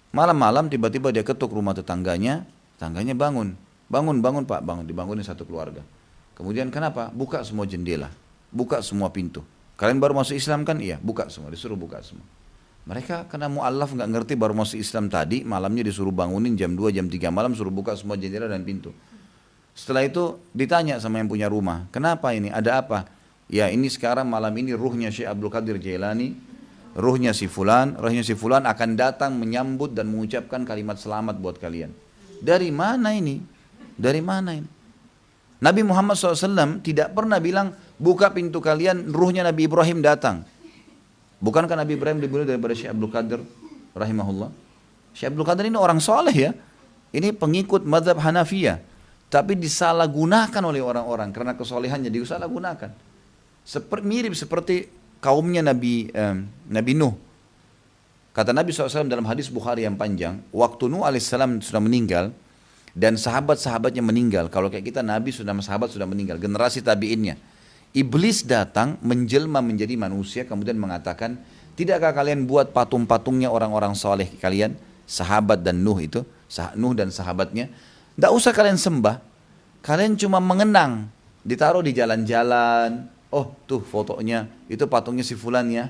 Malam-malam tiba-tiba dia ketuk rumah tetangganya. Tetangganya bangun. Bangun Pak, bangun. Dibangunin satu keluarga. Kemudian kenapa? Buka semua jendela. Buka semua pintu. Kalian baru masuk Islam kan? Iya, buka semua. Disuruh buka semua. Mereka kena mu'allaf nggak ngerti baru masuk Islam tadi. Malamnya disuruh bangunin jam 2, jam 3 malam. Suruh buka semua jendela dan pintu. Setelah itu ditanya sama yang punya rumah. Kenapa ini? Ada apa? Ya ini sekarang malam ini ruhnya Syekh Abdul Qadir Jailani, ruhnya si fulan akan datang menyambut dan mengucapkan kalimat selamat buat kalian. Dari mana ini? Dari mana ini? Nabi Muhammad SAW tidak pernah bilang buka pintu kalian, ruhnya Nabi Ibrahim datang. Bukankah Nabi Ibrahim dibunuh daripada Syekh Abdul Qadir rahimahullah? Syekh Abdul Qadir ini orang soleh ya. Ini pengikut mazhab Hanafiyah. Tapi disalahgunakan oleh orang-orang karena kesolehannya disalahgunakan. Mirip seperti kaumnya Nabi Nuh. Kata Nabi SAW dalam hadis Bukhari yang panjang, waktu Nuh alaihissalam sudah meninggal dan sahabat-sahabatnya meninggal. Kalau kayak kita Nabi sudah sahabat sudah meninggal, generasi tabiinnya. Iblis datang menjelma menjadi manusia kemudian mengatakan, tidakkah kalian buat patung-patungnya orang-orang soleh kalian, sahabat dan Nuh itu, Nuh dan sahabatnya, tidak usah kalian sembah, kalian cuma mengenang, ditaruh di jalan-jalan. Oh tuh fotonya, itu patungnya si fulan ya.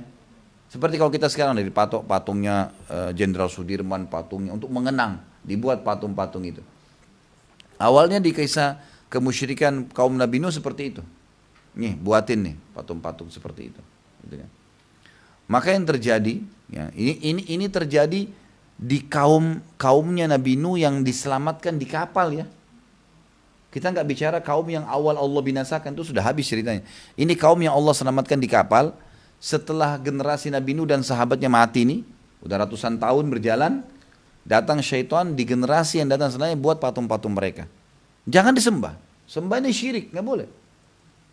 Seperti kalau kita sekarang dari patungnya Jenderal Sudirman, patungnya untuk mengenang, dibuat patung-patung itu. Awalnya di kisah kemusyrikan kaum Nabi Nuh seperti itu. Nih buatin nih patung-patung seperti itu. Gitu kan. Maka yang terjadi, ya, ini terjadi di kaumnya Nabi Nuh yang diselamatkan di kapal ya. Kita nggak bicara kaum yang awal Allah binasakan, itu sudah habis ceritanya. Ini kaum yang Allah selamatkan di kapal, setelah generasi Nabi Nuh dan sahabatnya mati nih, udah ratusan tahun berjalan, datang syaitan di generasi yang datang setelahnya buat patung-patung mereka. Jangan disembah, sembah ini syirik, nggak boleh.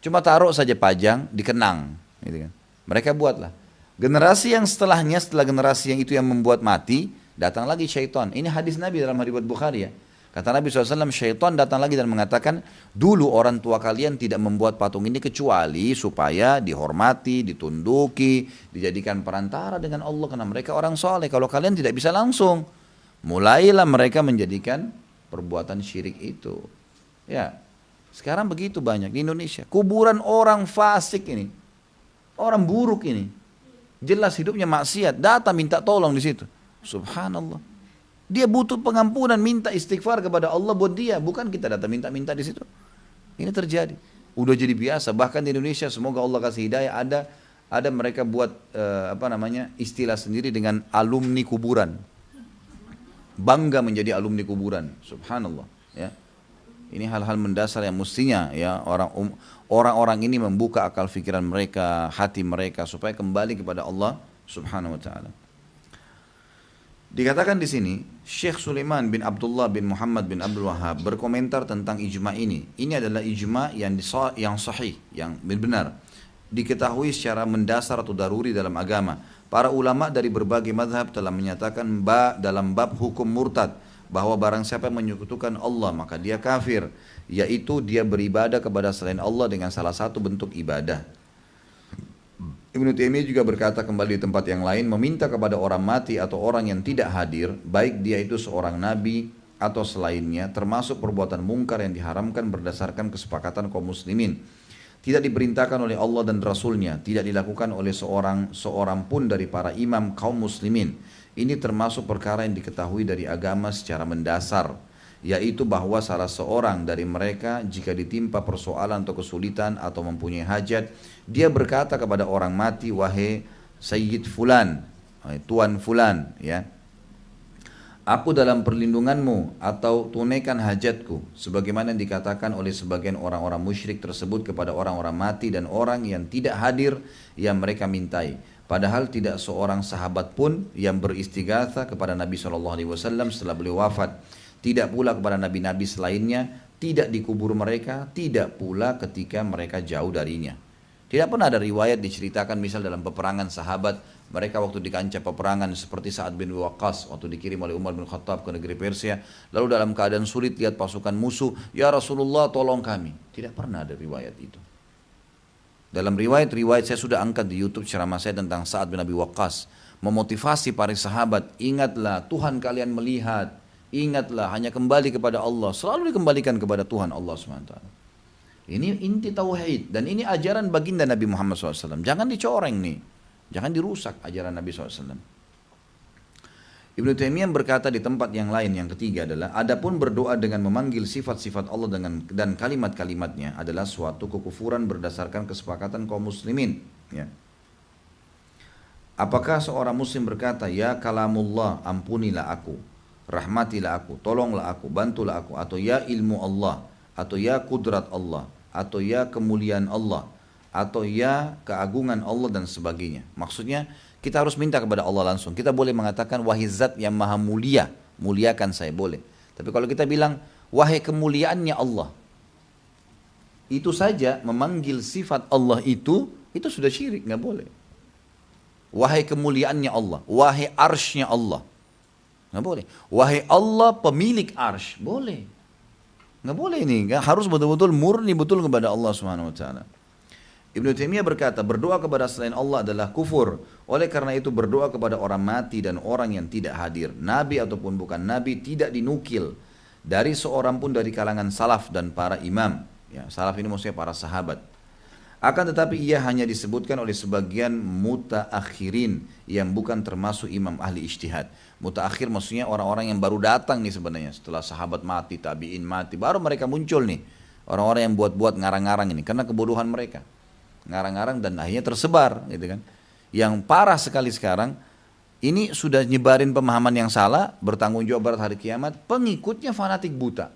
Cuma taruh saja pajang, dikenang. Gitu kan. Mereka buatlah. Generasi yang setelahnya, setelah generasi yang itu yang membuat mati, datang lagi syaitan. Ini hadis Nabi dalam riwayat Bukhari ya. Kata Nabi SAW, syaitan datang lagi dan mengatakan, dulu orang tua kalian tidak membuat patung ini kecuali supaya dihormati, ditunduki, dijadikan perantara dengan Allah karena mereka orang soleh. Kalau kalian tidak bisa langsung, mulailah mereka menjadikan perbuatan syirik itu. Ya, sekarang begitu banyak di Indonesia. Kuburan orang fasik ini, orang buruk ini, jelas hidupnya maksiat, datang minta tolong di situ. Subhanallah. Dia butuh pengampunan, minta istighfar kepada Allah buat dia, bukan kita datang minta-minta di situ. Ini terjadi. Udah jadi biasa, bahkan di Indonesia semoga Allah kasih hidayah, ada mereka buat istilah sendiri dengan alumni kuburan. Bangga menjadi alumni kuburan. Subhanallah, ya. Ini hal-hal mendasar yang mestinya ya orang-orang ini membuka akal pikiran mereka, hati mereka supaya kembali kepada Allah Subhanahu wa taala. Dikatakan di sini, Syekh Sulaiman bin Abdullah bin Muhammad bin Abdul Wahhab berkomentar tentang ijma ini. Ini adalah ijma yang sahih, yang benar. Diketahui secara mendasar atau daruri dalam agama. Para ulama dari berbagai mazhab telah menyatakan dalam bab hukum murtad bahwa barang siapa yang menyekutukan Allah maka dia kafir, yaitu dia beribadah kepada selain Allah dengan salah satu bentuk ibadah. Ibnu Taimiyah juga berkata kembali di tempat yang lain, meminta kepada orang mati atau orang yang tidak hadir, baik dia itu seorang nabi atau selainnya, termasuk perbuatan mungkar yang diharamkan berdasarkan kesepakatan kaum muslimin. Tidak diperintahkan oleh Allah dan Rasulnya, tidak dilakukan oleh seorang pun dari para imam kaum muslimin. Ini termasuk perkara yang diketahui dari agama secara mendasar, yaitu bahwa salah seorang dari mereka jika ditimpa persoalan atau kesulitan atau mempunyai hajat, dia berkata kepada orang mati, wahai Sayyid Fulan, Tuan Fulan, ya, aku dalam perlindunganmu atau tunaikan hajatku, sebagaimana dikatakan oleh sebagian orang-orang musyrik tersebut kepada orang-orang mati dan orang yang tidak hadir yang mereka mintai. Padahal tidak seorang sahabat pun yang beristighatsah kepada Nabi SAW setelah beliau wafat. Tidak pula kepada nabi-nabi selainnya, tidak dikubur mereka, tidak pula ketika mereka jauh darinya. Tidak pernah ada riwayat diceritakan misal dalam peperangan sahabat, Mereka waktu di kancah peperangan seperti Sa'ad bin Waqqas waktu dikirim oleh Umar bin Khattab ke negeri Persia, lalu dalam keadaan sulit lihat pasukan musuh, ya Rasulullah tolong kami. Tidak pernah ada riwayat itu. Dalam riwayat saya sudah angkat di YouTube ceramah saya tentang Sa'ad bin Abi Waqqas, memotivasi para sahabat, ingatlah Tuhan kalian melihat, ingatlah hanya kembali kepada Allah, selalu dikembalikan kepada Tuhan Allah SWT. Ini inti tauhid dan ini ajaran baginda Nabi Muhammad SAW. Jangan dicoreng nih, jangan dirusak ajaran Nabi SAW. Ibnu Taimiyah berkata di tempat yang lain yang ketiga adalah, adapun berdoa dengan memanggil sifat-sifat Allah dan kalimat-kalimatnya adalah suatu kekufuran berdasarkan kesepakatan kaum muslimin. Ya. Apakah seorang muslim berkata, ya kalamullah ampunilah aku, rahmatilah aku, tolonglah aku, bantulah aku, atau ya ilmu Allah, atau ya kudrat Allah, atau ya kemuliaan Allah, atau ya keagungan Allah dan sebagainya. Maksudnya kita harus minta kepada Allah langsung. Kita boleh mengatakan wahai zat yang maha mulia, muliakan saya, boleh. Tapi kalau kita bilang wahai kemuliaannya Allah, itu saja memanggil sifat Allah itu sudah syirik, nggak boleh. Wahai kemuliaannya Allah, wahai arshnya Allah, nggak boleh. Wahai Allah pemilik arsh, boleh. Nggak boleh ini, harus betul-betul murni betul kepada Allah Subhanahu Wa Taala. Ibnu Taimiyah berkata, berdoa kepada selain Allah adalah kufur. Oleh karena itu berdoa kepada orang mati dan orang yang tidak hadir, nabi ataupun bukan nabi, tidak dinukil dari seorang pun dari kalangan salaf dan para imam. Ya, salaf ini maksudnya para sahabat. Akan tetapi ia hanya disebutkan oleh sebagian mutaakhirin yang bukan termasuk imam ahli ijtihad. Mutaakhir maksudnya orang-orang yang baru datang nih sebenarnya. Setelah sahabat mati, tabi'in mati, baru mereka muncul nih. Orang-orang yang buat-buat ngarang-ngarang ini karena kebodohan mereka. Ngarang-ngarang dan akhirnya tersebar gitu kan. Yang parah sekali sekarang, ini sudah nyebarin pemahaman yang salah, bertanggung jawab berat hari kiamat, pengikutnya fanatik buta.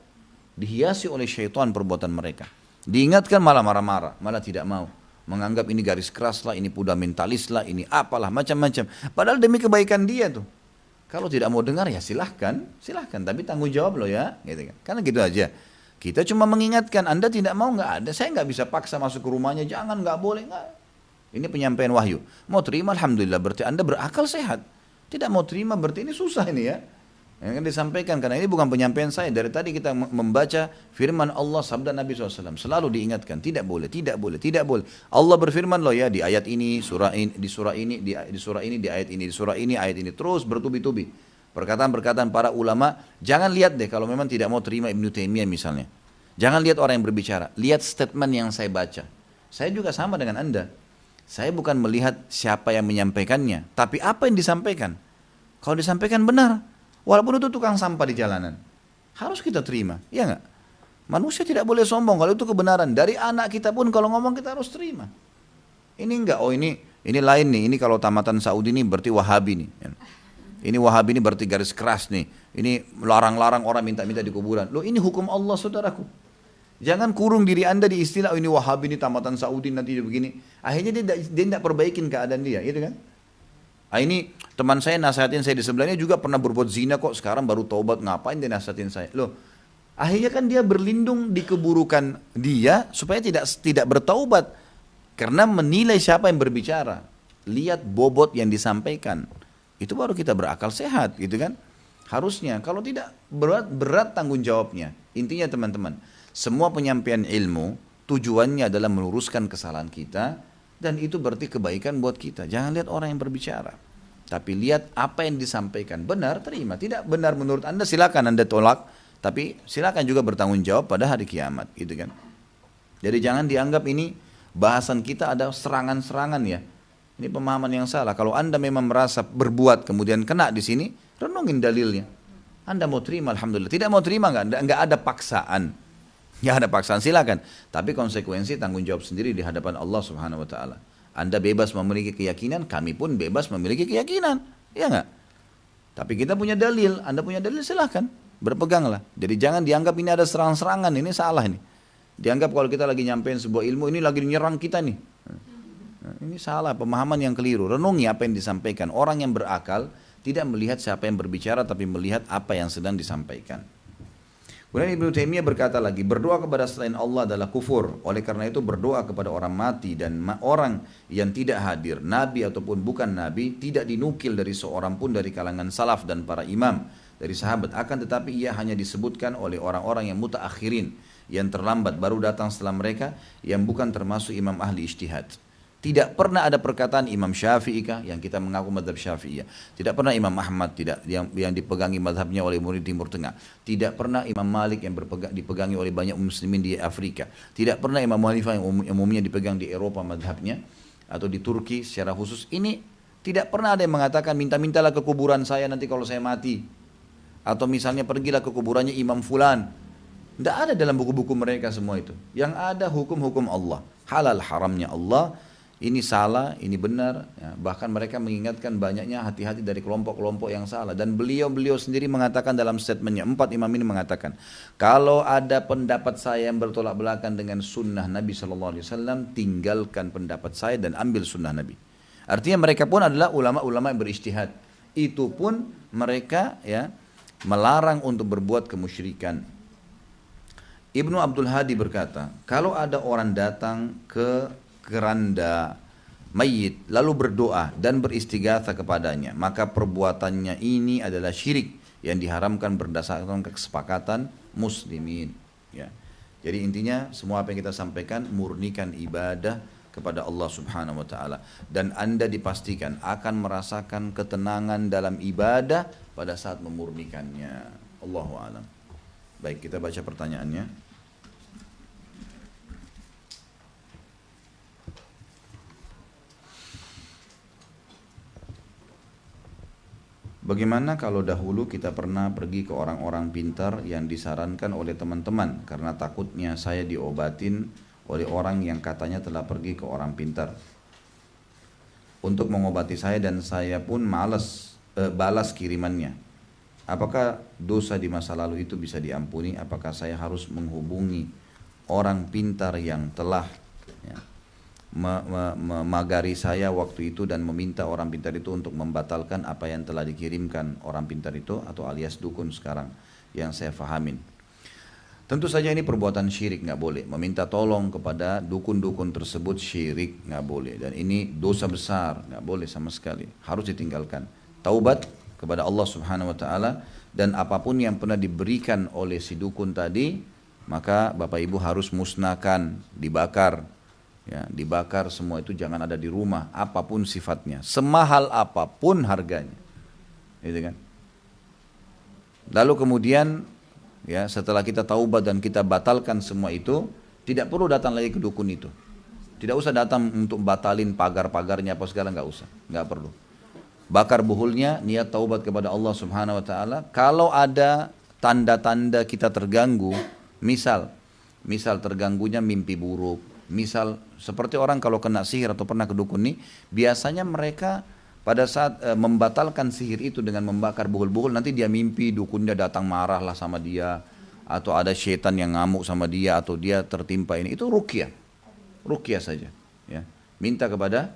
Dihiasi oleh syaitan perbuatan mereka. Diingatkan malah marah-marah, malah tidak mau. Menganggap ini garis keras lah, ini fundamentalis lah, ini apalah, macam-macam. Padahal demi kebaikan dia tuh. Kalau tidak mau dengar ya silahkan, tapi tanggung jawab loh ya. Gitu kan. Karena gitu aja. Kita cuma mengingatkan, Anda tidak mau nggak ada, saya nggak bisa paksa masuk ke rumahnya, jangan, nggak boleh, nggak. Ini penyampaian wahyu. Mau terima alhamdulillah, berarti Anda berakal sehat. Tidak mau terima berarti ini susah ini ya. Yang kan disampaikan, karena ini bukan penyampaian saya. Dari tadi kita membaca firman Allah, sabda Nabi SAW. Selalu diingatkan, tidak boleh, tidak boleh, tidak boleh. Allah berfirman loh ya, di ayat ini, surah ini, di surah ini, di surah ini, di ayat ini, di surah ini, ayat ini. Terus bertubi-tubi. Perkataan-perkataan para ulama, jangan lihat deh kalau memang tidak mau terima Ibnu Taimiyah misalnya. Jangan lihat orang yang berbicara, lihat statement yang saya baca. Saya juga sama dengan Anda. Saya bukan melihat siapa yang menyampaikannya, tapi apa yang disampaikan. Kalau disampaikan benar, walaupun itu tukang sampah di jalanan, harus kita terima, ya nggak? Manusia tidak boleh sombong kalau itu kebenaran. Dari anak kita pun kalau ngomong kita harus terima. Ini enggak, oh ini lain nih. Ini kalau tamatan Saudi ini berarti Wahabi nih. Ini Wahabi ini berarti garis keras nih. Ini larang-larang orang minta-minta di kuburan. Loh ini hukum Allah saudaraku. Jangan kurung diri Anda di istilah oh, ini Wahabi ini tamatan Saudi nanti begini. Akhirnya dia tidak perbaikin keadaan dia, gitu kan? Ini teman saya nasihatin saya di sebelahnya juga pernah berbuat zina kok, sekarang baru taubat, ngapain dia nasihatin saya? Loh, akhirnya kan dia berlindung di keburukan dia supaya tidak bertaubat karena menilai siapa yang berbicara. Lihat bobot yang disampaikan. Itu baru kita berakal sehat, gitu kan? Harusnya, kalau tidak berat tanggung jawabnya. Intinya teman-teman, semua penyampaian ilmu tujuannya adalah meluruskan kesalahan kita dan itu berarti kebaikan buat kita. Jangan lihat orang yang berbicara, tapi lihat apa yang disampaikan. Benar, terima. Tidak benar menurut Anda, silakan Anda tolak, tapi silakan juga bertanggung jawab pada hari kiamat, gitu kan? Jadi jangan dianggap ini bahasan kita ada serangan-serangan ya. Ini pemahaman yang salah. Kalau Anda memang merasa berbuat kemudian kena di sini, renungin dalilnya. Anda mau terima alhamdulillah, tidak mau terima enggak ada paksaan. Ya ada paksaan silakan, tapi konsekuensi tanggung jawab sendiri di hadapan Allah Subhanahu Wa Taala. Anda bebas memiliki keyakinan, kami pun bebas memiliki keyakinan, ya enggak? Tapi kita punya dalil, Anda punya dalil silakan, berpeganglah. Jadi jangan dianggap ini ada serang-serangan, ini salah ini. Dianggap kalau kita lagi nyampein sebuah ilmu ini lagi nyerang kita nih. Nah, ini salah, pemahaman yang keliru. Renungi apa yang disampaikan. Orang yang berakal tidak melihat siapa yang berbicara, tapi melihat apa yang sedang disampaikan. Kemudian Ibnu Taimiyah berkata lagi, berdoa kepada selain Allah adalah kufur. Oleh karena itu berdoa kepada orang mati dan orang yang tidak hadir, nabi ataupun bukan nabi, tidak dinukil dari seorang pun dari kalangan salaf dan para imam dari sahabat. Akan tetapi ia hanya disebutkan oleh orang-orang yang mutaakhirin, yang terlambat baru datang setelah mereka, yang bukan termasuk imam ahli ijtihad. Tidak pernah ada perkataan Imam Syafi'i yang kita mengaku mazhab Syafi'iyah. Tidak pernah Imam Ahmad tidak yang dipegangi mazhabnya oleh murid Timur Tengah. Tidak pernah Imam Malik yang dipegangi oleh banyak muslimin di Afrika. Tidak pernah Imam Hanifah yang umumnya dipegang di Eropa mazhabnya atau di Turki secara khusus. Ini tidak pernah ada yang mengatakan minta-mintalah ke kuburan saya nanti kalau saya mati. Atau misalnya pergilah ke kuburannya Imam Fulan. Tidak ada dalam buku-buku mereka semua itu. Yang ada hukum-hukum Allah. Halal haramnya Allah. Ini salah, ini benar. Ya, bahkan mereka mengingatkan banyaknya hati-hati dari kelompok-kelompok yang salah. Dan beliau sendiri mengatakan dalam statementnya, 4 imam ini mengatakan, kalau ada pendapat saya yang bertolak belakang dengan sunnah Nabi SAW, tinggalkan pendapat saya dan ambil sunnah Nabi. Artinya mereka pun adalah ulama-ulama yang berijtihad. Itu pun mereka ya melarang untuk berbuat kemusyrikan. Ibnu Abdul Hadi berkata, kalau ada orang datang ke keranda mayit lalu berdoa dan beristighatsah kepadanya, maka perbuatannya ini adalah syirik yang diharamkan berdasarkan kesepakatan muslimin. Ya. Jadi intinya semua apa yang kita sampaikan murnikan ibadah kepada Allah Subhanahu wa taala, dan Anda dipastikan akan merasakan ketenangan dalam ibadah pada saat memurnikannya. Allahu a'lam. Baik, kita baca pertanyaannya. Bagaimana kalau dahulu kita pernah pergi ke orang-orang pintar yang disarankan oleh teman-teman karena takutnya saya diobatin oleh orang yang katanya telah pergi ke orang pintar untuk mengobati saya, dan saya pun balas kirimannya. Apakah dosa di masa lalu itu bisa diampuni? Apakah saya harus menghubungi orang pintar yang telah ya, memagari saya waktu itu dan meminta orang pintar itu untuk membatalkan apa yang telah dikirimkan orang pintar itu, atau alias dukun sekarang yang saya fahamin? Tentu saja ini perbuatan syirik, nggak boleh. Meminta tolong kepada dukun-dukun tersebut syirik, nggak boleh. Dan ini dosa besar, nggak boleh sama sekali. Harus ditinggalkan. Taubat kepada Allah Subhanahu Wa Taala, dan apapun yang pernah diberikan oleh si dukun tadi, maka Bapak Ibu harus musnahkan, dibakar. Ya, dibakar semua itu, jangan ada di rumah, apapun sifatnya, semahal apapun harganya, gitu kan. Lalu kemudian ya setelah kita taubat dan kita batalkan semua itu, tidak perlu datang lagi ke dukun itu, tidak usah datang untuk batalin pagar-pagarnya apa segala, nggak usah, nggak perlu. Bakar buhulnya, niat taubat kepada Allah Subhanahu Wa Taala. Kalau ada tanda-tanda kita terganggu, misal terganggunya mimpi buruk, misal seperti orang kalau kena sihir atau pernah ke dukun nih, biasanya mereka pada saat membatalkan sihir itu dengan membakar buhul-buhul, nanti dia mimpi dukunnya datang marah lah sama dia, atau ada syaitan yang ngamuk sama dia, atau dia tertimpa ini. Itu ruqyah saja. Ya. Minta kepada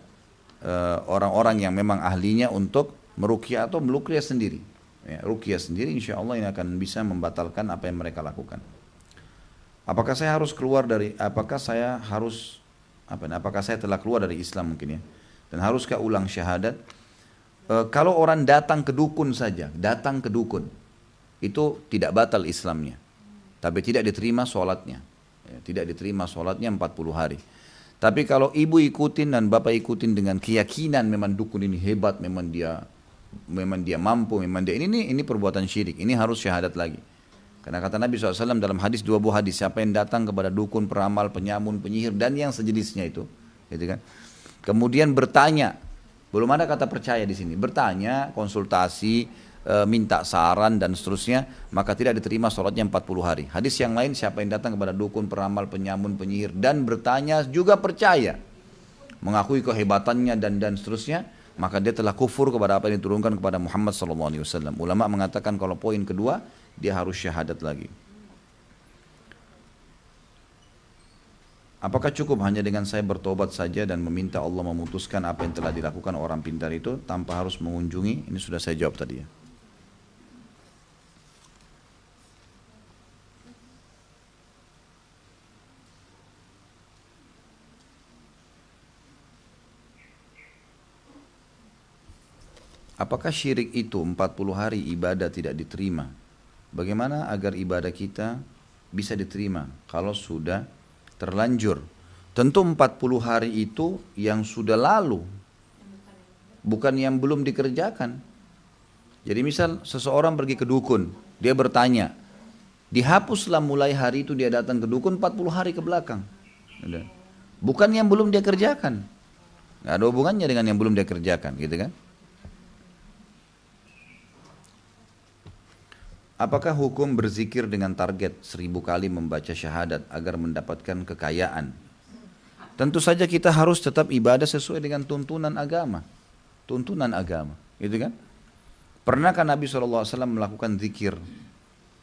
orang-orang yang memang ahlinya untuk meruqyah atau meluqyah sendiri. Ya, ruqyah sendiri, insya Allah ini akan bisa membatalkan apa yang mereka lakukan. Apakah saya telah keluar dari Islam mungkin ya, dan haruskah ulang syahadat? Kalau orang datang ke dukun saja, itu tidak batal Islamnya, tapi tidak diterima sholatnya, tidak diterima sholatnya 40 hari. Tapi kalau ibu ikutin dan bapak ikutin dengan keyakinan memang dukun ini hebat, memang dia mampu, memang dia ini perbuatan syirik, ini harus syahadat lagi. Karena kata Nabi SAW dalam dua buah hadis, siapa yang datang kepada dukun, peramal, penyamun, penyihir, dan yang sejenisnya itu, gitu kan? Kemudian bertanya, belum ada kata percaya di sini, bertanya, konsultasi, minta saran dan seterusnya, maka tidak diterima sholatnya 40 hari. Hadis yang lain, siapa yang datang kepada dukun, peramal, penyamun, penyihir, dan bertanya juga percaya, mengakui kehebatannya dan seterusnya, maka dia telah kufur kepada apa yang diturunkan kepada Muhammad SAW. Ulama mengatakan kalau poin kedua, dia harus syahadat lagi. Apakah cukup hanya dengan saya bertobat saja dan meminta Allah memutuskan apa yang telah dilakukan orang pintar itu tanpa harus mengunjungi? Ini sudah saya jawab tadi ya. Apakah syirik itu 40 hari ibadah tidak diterima? Bagaimana agar ibadah kita bisa diterima kalau sudah terlanjur? Tentu 40 hari itu yang sudah lalu, bukan yang belum dikerjakan. Jadi misal seseorang pergi ke dukun, dia bertanya, dihapuslah mulai hari itu dia datang ke dukun 40 hari ke belakang. Bukan yang belum dia kerjakan. Nggak ada hubungannya dengan yang belum dia kerjakan, gitu kan? Apakah hukum berzikir dengan target 1000 kali membaca syahadat agar mendapatkan kekayaan? Tentu saja kita harus tetap ibadah sesuai dengan tuntunan agama. Tuntunan agama, gitu kan? Pernahkah Nabi SAW melakukan zikir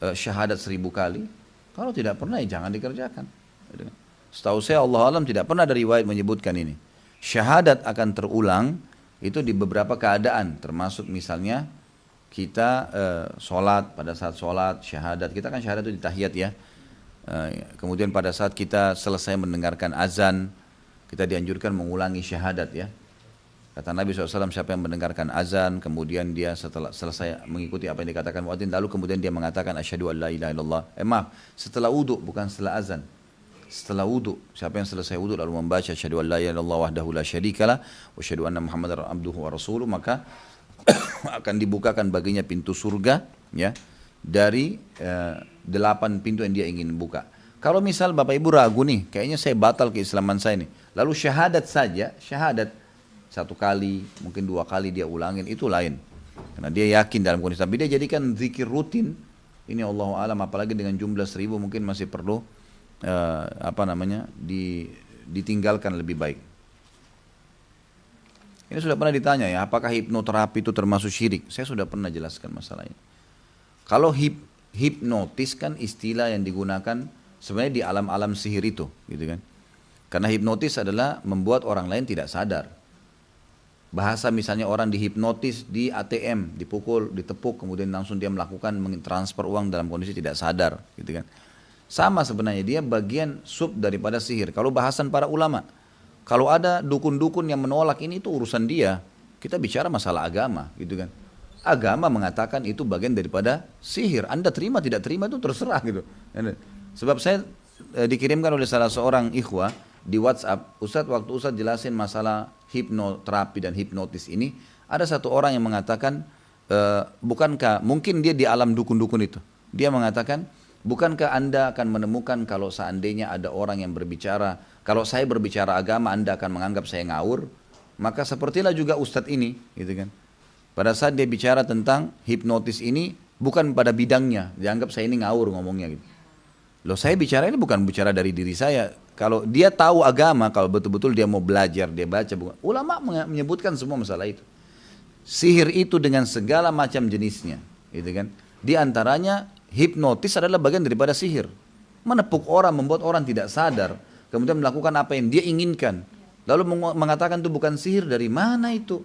syahadat 1000 kali? Kalau tidak pernah ya jangan dikerjakan. Gitu kan? Setahu saya Allah alam tidak pernah ada riwayat menyebutkan ini. Syahadat akan terulang itu di beberapa keadaan, termasuk misalnya kita sholat, pada saat sholat, syahadat, kita kan syahadat itu di tahiyat ya. Kemudian pada saat kita selesai mendengarkan azan, kita dianjurkan mengulangi syahadat ya. Kata Nabi SAW, siapa yang mendengarkan azan, kemudian dia setelah selesai mengikuti apa yang dikatakan muadzin, lalu kemudian dia mengatakan asyhadu an la ilaha illallah. Maaf, setelah wudu, bukan setelah azan. Setelah wudu, siapa yang selesai wudu lalu membaca asyhadu an la ilaha illallah wahdahu la syarikalah wa asyhadu anna muhammadar abduhu wa rasuluh, maka akan dibukakan baginya pintu surga ya dari 8 pintu yang dia ingin buka. Kalau misal Bapak Ibu ragu nih, kayaknya saya batal keislaman saya nih, lalu syahadat saja, syahadat 1 kali, mungkin 2 kali dia ulangin, itu lain. Karena dia yakin dalam kondisi, tapi dia jadikan zikir rutin. Ini Allahu alam, apalagi dengan jumlah 1000 mungkin masih perlu ditinggalkan lebih baik. Ini sudah pernah ditanya ya, apakah hipnoterapi itu termasuk syirik? Saya sudah pernah jelaskan masalah ini. Kalau hipnotis kan istilah yang digunakan sebenarnya di alam-alam sihir itu, gitu kan? Karena hipnotis adalah membuat orang lain tidak sadar. Bahasa misalnya orang dihipnotis di ATM, dipukul, ditepuk, kemudian langsung dia melakukan mentransfer uang dalam kondisi tidak sadar, gitu kan? Sama sebenarnya, dia bagian sub daripada sihir. Kalau bahasan para ulama, kalau ada dukun-dukun yang menolak ini, itu urusan dia. Kita bicara masalah agama, gitu kan. Agama mengatakan itu bagian daripada sihir. Anda terima tidak terima itu terserah gitu. Sebab saya dikirimkan oleh salah seorang ikhwah di WhatsApp, Ustadz waktu Ustadz jelasin masalah hipnoterapi dan hipnotis ini, ada satu orang yang mengatakan, bukankah mungkin dia di alam dukun-dukun itu. Dia mengatakan, bukankah Anda akan menemukan kalau seandainya ada orang yang berbicara, kalau saya berbicara agama Anda akan menganggap saya ngawur? Maka sepertilah juga Ustadz ini, gitu kan. Pada saat dia bicara tentang hipnotis ini, bukan pada bidangnya, dianggap saya ini ngawur ngomongnya gitu. Loh, saya bicara ini bukan bicara dari diri saya. Kalau dia tahu agama, kalau betul-betul dia mau belajar, dia baca bukan. Ulama menyebutkan semua masalah itu. Sihir itu dengan segala macam jenisnya, gitu kan. Di antaranya hipnotis adalah bagian daripada sihir. Menepuk orang, membuat orang tidak sadar, kemudian melakukan apa yang dia inginkan. Lalu mengatakan itu bukan sihir, dari mana itu?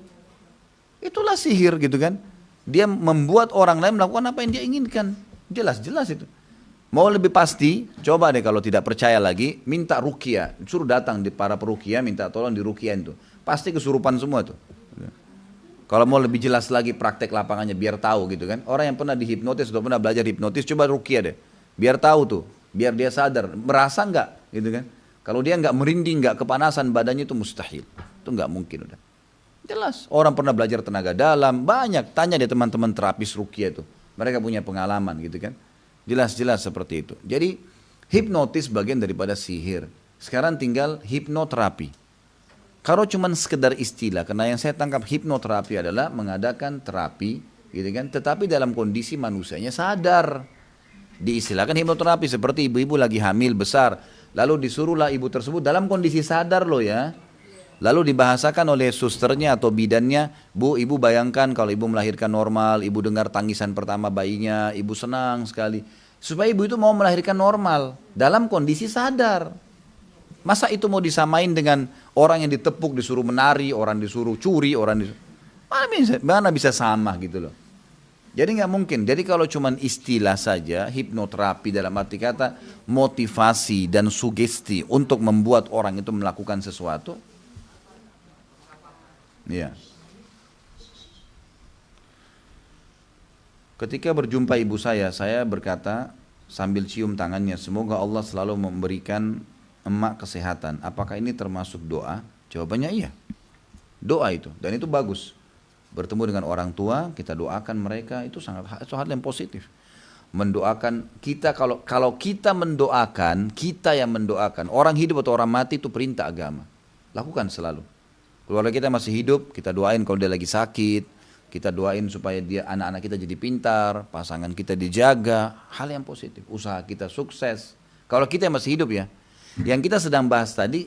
Itulah sihir, gitu kan. Dia membuat orang lain melakukan apa yang dia inginkan. Jelas-jelas itu. Mau lebih pasti, coba deh kalau tidak percaya lagi, minta ruqyah, suruh datang di para peruqyah, minta tolong di ruqyahin tuh. Pasti kesurupan semua tuh. Kalau mau lebih jelas lagi praktek lapangannya biar tahu gitu kan. Orang yang pernah dihipnotis atau pernah belajar hipnotis, coba ruqyah deh. Biar tahu tuh, biar dia sadar, merasa enggak gitu kan. Kalau dia enggak merinding, enggak kepanasan badannya itu mustahil. Itu enggak mungkin udah. Jelas, orang pernah belajar tenaga dalam, banyak. Tanya deh teman-teman terapis ruqyah itu. Mereka punya pengalaman gitu kan. Jelas-jelas seperti itu. Jadi hipnotis bagian daripada sihir. Sekarang tinggal hipnoterapi. Kalau cuma sekedar istilah, karena yang saya tangkap hipnoterapi adalah mengadakan terapi, gitu kan? Tetapi dalam kondisi manusianya sadar. Diistilahkan hipnoterapi seperti ibu-ibu lagi hamil besar, lalu disuruhlah ibu tersebut dalam kondisi sadar loh ya. Lalu dibahasakan oleh susternya atau bidannya, Bu, ibu bayangkan kalau ibu melahirkan normal, ibu dengar tangisan pertama bayinya, ibu senang sekali. Supaya ibu itu mau melahirkan normal, dalam kondisi sadar. Masa itu mau disamain dengan orang yang ditepuk, disuruh menari, orang disuruh curi, orang disuruh... Mana bisa sama gitu loh. Jadi nggak mungkin. Jadi kalau cuma istilah saja, hipnoterapi dalam arti kata motivasi dan sugesti untuk membuat orang itu melakukan sesuatu, ya. Ketika berjumpa ibu saya berkata sambil cium tangannya, semoga Allah selalu memberikan emak kesehatan. Apakah ini termasuk doa? Jawabannya iya. Doa itu, dan itu bagus. Bertemu dengan orang tua, kita doakan mereka, itu itu hal yang positif. Mendoakan kita, kalau kita mendoakan, kita yang mendoakan, orang hidup atau orang mati itu perintah agama. Lakukan selalu. Keluarga kita masih hidup, kita doain kalau dia lagi sakit, kita doain supaya dia, anak-anak kita jadi pintar, pasangan kita dijaga, hal yang positif. Usaha kita sukses. Kalau kita yang masih hidup ya. Yang kita sedang bahas tadi,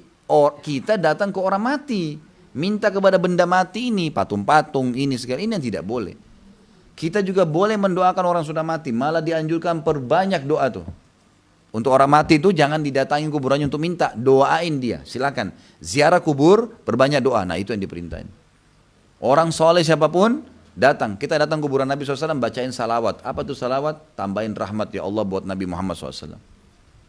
kita datang ke orang mati, minta kepada benda mati ini, patung-patung ini segala, ini yang tidak boleh. Kita juga boleh mendoakan orang sudah mati, malah dianjurkan perbanyak doa tuh. Untuk orang mati itu jangan didatangi kuburannya untuk minta, doain dia, silakan. Ziarah kubur, perbanyak doa, nah itu yang diperintahin. Orang soleh siapapun, datang, kita datang kuburan Nabi SAW, bacain salawat. Apa tuh salawat? Tambahin rahmat ya Allah buat Nabi Muhammad SAW.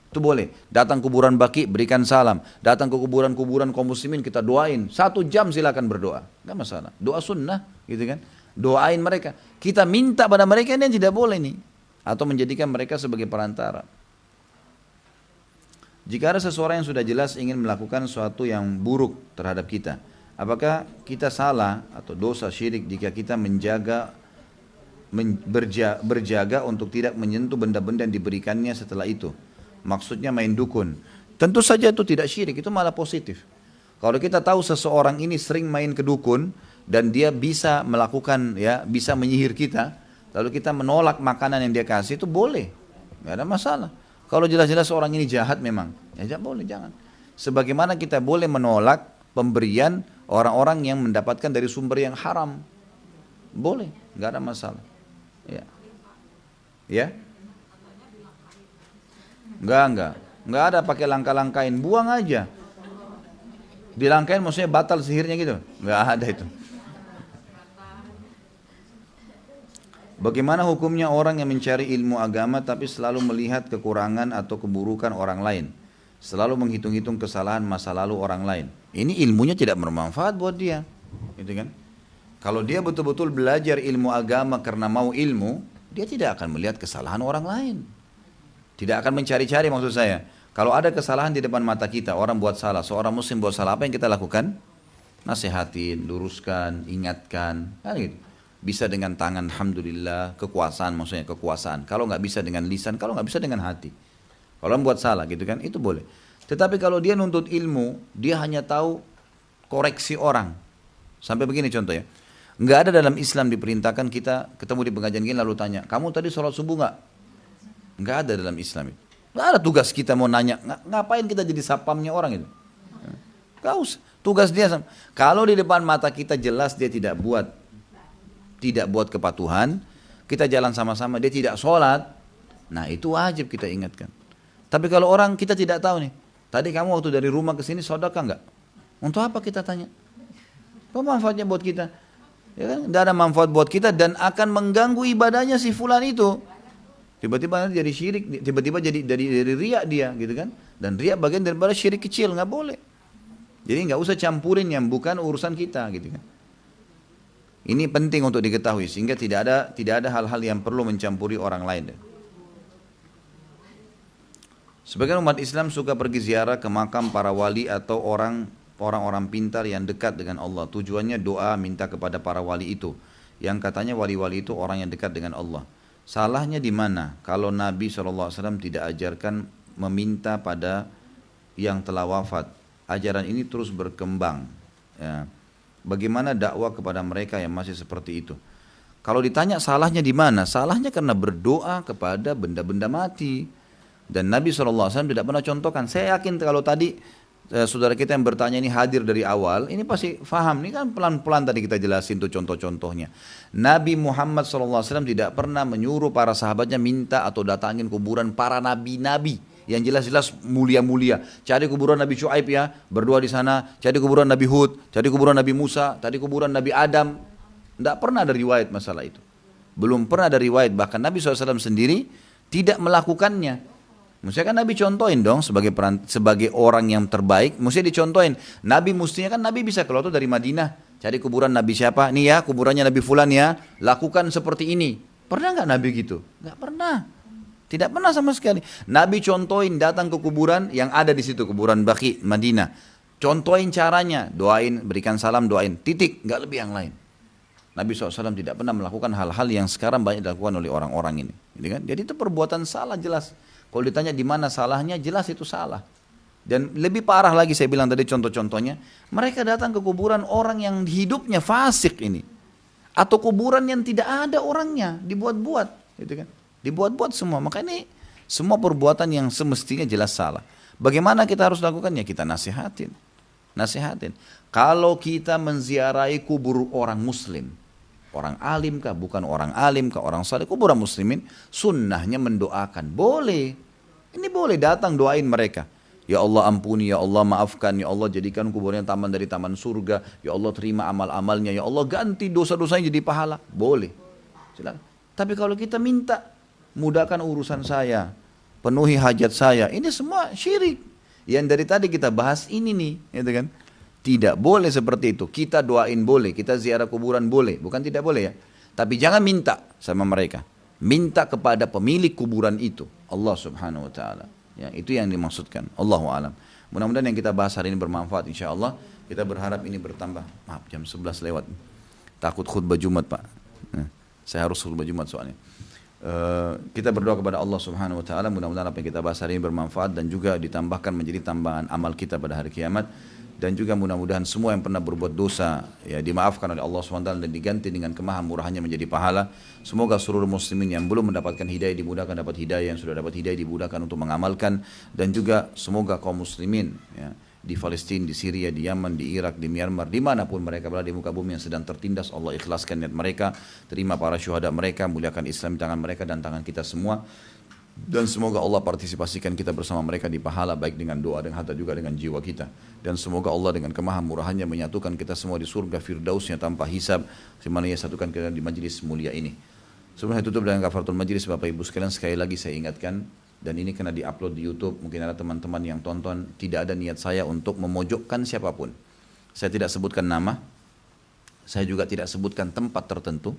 Itu boleh. Datang kuburan Baqi, berikan salam. Datang ke kuburan-kuburan kaum muslimin, kita doain. 1 jam silakan berdoa, nggak masalah. Doa sunnah, gitu kan? Doain mereka. Kita minta pada mereka ini yang tidak boleh nih, atau menjadikan mereka sebagai perantara. Jika ada seseorang yang sudah jelas ingin melakukan sesuatu yang buruk terhadap kita, apakah kita salah atau dosa syirik jika kita berjaga untuk tidak menyentuh benda-benda yang diberikannya setelah itu? Maksudnya main dukun. Tentu saja itu tidak syirik, itu malah positif. Kalau kita tahu seseorang ini sering main ke dukun dan dia bisa melakukan, ya, bisa menyihir kita, lalu kita menolak makanan yang dia kasih, itu boleh, nggak ada masalah. Kalau jelas-jelas orang ini jahat memang, ya jangan, boleh, jangan. Sebagaimana kita boleh menolak pemberian orang-orang yang mendapatkan dari sumber yang haram, boleh, nggak ada masalah. Ya, ya, nggak ada pakai langkah-langkain, buang aja. Dilangkain maksudnya batal sihirnya gitu, nggak ada itu. Bagaimana hukumnya orang yang mencari ilmu agama tapi selalu melihat kekurangan atau keburukan orang lain, selalu menghitung-hitung kesalahan masa lalu orang lain? Ini ilmunya tidak bermanfaat buat dia, gitu kan? Kalau dia betul-betul belajar ilmu agama karena mau ilmu, dia tidak akan melihat kesalahan orang lain, tidak akan mencari-cari. Maksud saya, kalau ada kesalahan di depan mata kita, orang buat salah, seorang muslim buat salah, apa yang kita lakukan? Nasihatin, luruskan, ingatkan, kan gitu. Bisa dengan tangan, alhamdulillah, kekuasaan, maksudnya kekuasaan. Kalau nggak bisa dengan lisan, kalau nggak bisa dengan hati. Kalau orang buat salah gitu kan, itu boleh. Tetapi kalau dia nuntut ilmu, dia hanya tahu koreksi orang. Sampai begini contohnya, nggak ada dalam Islam diperintahkan kita ketemu di pengajian gini lalu tanya, kamu tadi sholat subuh nggak? Nggak ada dalam Islam itu. Nggak ada tugas kita mau nanya, ngapain kita jadi sapamnya orang itu? Nggak usah, tugas dia. Kalau di depan mata kita jelas dia tidak buat kepatuhan, kita jalan sama-sama, dia tidak sholat, nah itu wajib kita ingatkan. Tapi kalau orang kita tidak tahu nih, tadi kamu waktu dari rumah ke sini sedekah enggak? Untuk apa kita tanya? Apa manfaatnya buat kita? Ya kan? Tidak ada manfaat buat kita dan akan mengganggu ibadahnya si fulan itu. Tiba-tiba jadi syirik, tiba-tiba jadi dari riak dia, gitu kan? Dan riak bagian daripada syirik kecil, nggak boleh. Jadi nggak usah campurin yang bukan urusan kita, gitu kan? Ini penting untuk diketahui sehingga tidak ada hal-hal yang perlu mencampuri orang lain. Sebagian umat Islam suka pergi ziarah ke makam para wali atau orang-orang pintar yang dekat dengan Allah. Tujuannya doa minta kepada para wali itu, yang katanya wali-wali itu orang yang dekat dengan Allah. Salahnya di mana kalau Nabi SAW tidak ajarkan meminta pada yang telah wafat? Ajaran ini terus berkembang, ya. Bagaimana dakwah kepada mereka yang masih seperti itu? Kalau ditanya salahnya di mana? Salahnya karena berdoa kepada benda-benda mati. Dan Nabi SAW tidak pernah contohkan. Saya yakin kalau tadi saudara kita yang bertanya ini hadir dari awal, ini pasti faham. Ini kan pelan-pelan tadi kita jelasin tuh contoh-contohnya. Nabi Muhammad SAW tidak pernah menyuruh para sahabatnya minta atau datangin kuburan para nabi-nabi yang jelas-jelas mulia-mulia. Cari kuburan Nabi Syuaib ya, berdoa di sana. Cari kuburan Nabi Hud, cari kuburan Nabi Musa, cari kuburan Nabi Adam. Tidak pernah ada riwayat masalah itu. Belum pernah ada riwayat. Bahkan Nabi SAW sendiri tidak melakukannya. Maksudnya kan Nabi contohin dong sebagai orang yang terbaik. Mestinya dicontohin. Nabi mestinya kan Nabi bisa keluar tuh dari Madinah. Cari kuburan Nabi siapa? Nih ya kuburannya Nabi Fulan ya. Lakukan seperti ini. Pernah nggak Nabi gitu? Nggak pernah. Tidak pernah sama sekali. Nabi contohin datang ke kuburan yang ada di situ, kuburan Baqi, Madinah. Contohin caranya, doain, berikan salam, doain. Titik, nggak lebih yang lain. Nabi SAW tidak pernah melakukan hal-hal yang sekarang banyak dilakukan oleh orang-orang ini. Jadi itu perbuatan salah jelas. Kalau ditanya di mana salahnya, jelas itu salah. Dan lebih parah lagi saya bilang tadi contoh-contohnya, mereka datang ke kuburan orang yang hidupnya fasik ini. Atau kuburan yang tidak ada orangnya, dibuat-buat. Gitu kan? Dibuat-buat semua. Maka ini semua perbuatan yang semestinya jelas salah. Bagaimana kita harus lakukannya? Kita nasihatin. Nasihatin. Kalau kita menziarahi kubur orang muslim, orang alim kah, bukan orang alim kah, orang saleh, kuburan muslimin, sunnahnya mendoakan. Boleh. Ini boleh datang doain mereka. Ya Allah ampuni, ya Allah maafkan, ya Allah jadikan kuburnya taman dari taman surga, ya Allah terima amal-amalnya, ya Allah ganti dosa-dosanya jadi pahala. Boleh. Silakan. Tapi kalau kita minta, mudahkan urusan saya, penuhi hajat saya, ini semua syirik. Yang dari tadi kita bahas ini nih, gitu kan? Tidak boleh seperti itu. Kita doain boleh, kita ziarah kuburan boleh, bukan tidak boleh ya. Tapi jangan minta sama mereka. Minta kepada pemilik kuburan itu, Allah Subhanahu wa taala. Ya, itu yang dimaksudkan. Allahu a'lam. Mudah-mudahan yang kita bahas hari ini bermanfaat insyaallah. Kita berharap ini bertambah. Maaf, jam 11 lewat. Takut khutbah Jumat, Pak. Saya harus khutbah Jumat soalnya. Kita berdoa kepada Allah Subhanahu wa taala, mudah-mudahan apa yang kita bahas hari ini bermanfaat dan juga ditambahkan menjadi tambahan amal kita pada hari kiamat. Dan juga mudah-mudahan semua yang pernah berbuat dosa ya dimaafkan oleh Allah SWT dan diganti dengan kemahamurahannya menjadi pahala. Semoga seluruh muslimin yang belum mendapatkan hidayah dimudahkan dapat hidayah, yang sudah dapat hidayah dimudahkan untuk mengamalkan. Dan juga semoga kaum muslimin ya, di Palestina, di Syria, di Yaman, di Irak, di Myanmar, dimanapun mereka berada di muka bumi yang sedang tertindas, Allah ikhlaskan niat mereka, terima para syuhada mereka, muliakan Islam di tangan mereka dan tangan kita semua. Dan semoga Allah partisipasikan kita bersama mereka di pahala baik dengan doa dan harta juga dengan jiwa kita. Dan semoga Allah dengan kemahamurahannya menyatukan kita semua di surga firdausnya tanpa hisab, semana ia satukan kita di majlis mulia ini. Sebelum saya tutup dengan kafaratul majlis, Bapak Ibu sekalian, sekali lagi saya ingatkan, dan ini kena diupload di YouTube, mungkin ada teman-teman yang tonton, tidak ada niat saya untuk memojokkan siapapun. Saya tidak sebutkan nama, saya juga tidak sebutkan tempat tertentu,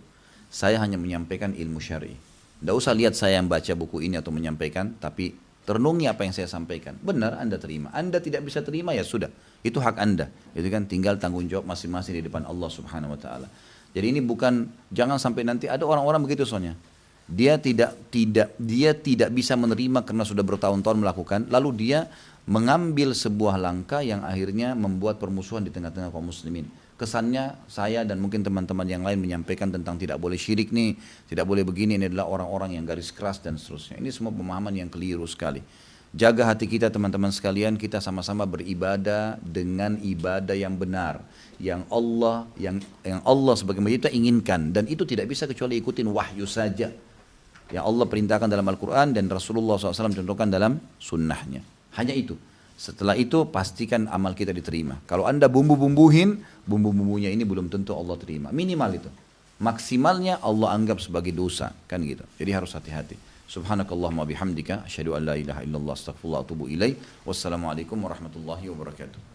saya hanya menyampaikan ilmu syar'i. Tidak usah lihat saya yang baca buku ini atau menyampaikan, tapi renungi apa yang saya sampaikan. Benar Anda terima, Anda tidak bisa terima ya sudah, itu hak Anda. Itu kan tinggal tanggung jawab masing-masing di depan Allah Subhanahu wa taala. Jadi ini bukan, jangan sampai nanti ada orang-orang begitu soalnya. Dia tidak bisa menerima karena sudah bertahun-tahun melakukan, lalu dia mengambil sebuah langkah yang akhirnya membuat permusuhan di tengah-tengah kaum muslimin. Kesannya saya dan mungkin teman-teman yang lain menyampaikan tentang tidak boleh syirik nih, tidak boleh begini, ini adalah orang-orang yang garis keras dan seterusnya. Ini semua pemahaman yang keliru sekali. Jaga hati kita teman-teman sekalian, kita sama-sama beribadah dengan ibadah yang benar, yang Allah sebagai kita inginkan, dan itu tidak bisa kecuali ikutin wahyu saja. Yang Allah perintahkan dalam Al-Quran dan Rasulullah SAW contohkan dalam sunnahnya. Hanya itu. Setelah itu pastikan amal kita diterima. Kalau Anda bumbu-bumbuhin, bumbu-bumbunya ini belum tentu Allah terima. Minimal itu. Maksimalnya Allah anggap sebagai dosa. Kan gitu. Jadi harus hati-hati. Subhanakallahumma bihamdika. Asyhadu an la ilaha illallah astaghfirullah wa atubu ilaih. Wassalamualaikum warahmatullahi wabarakatuh.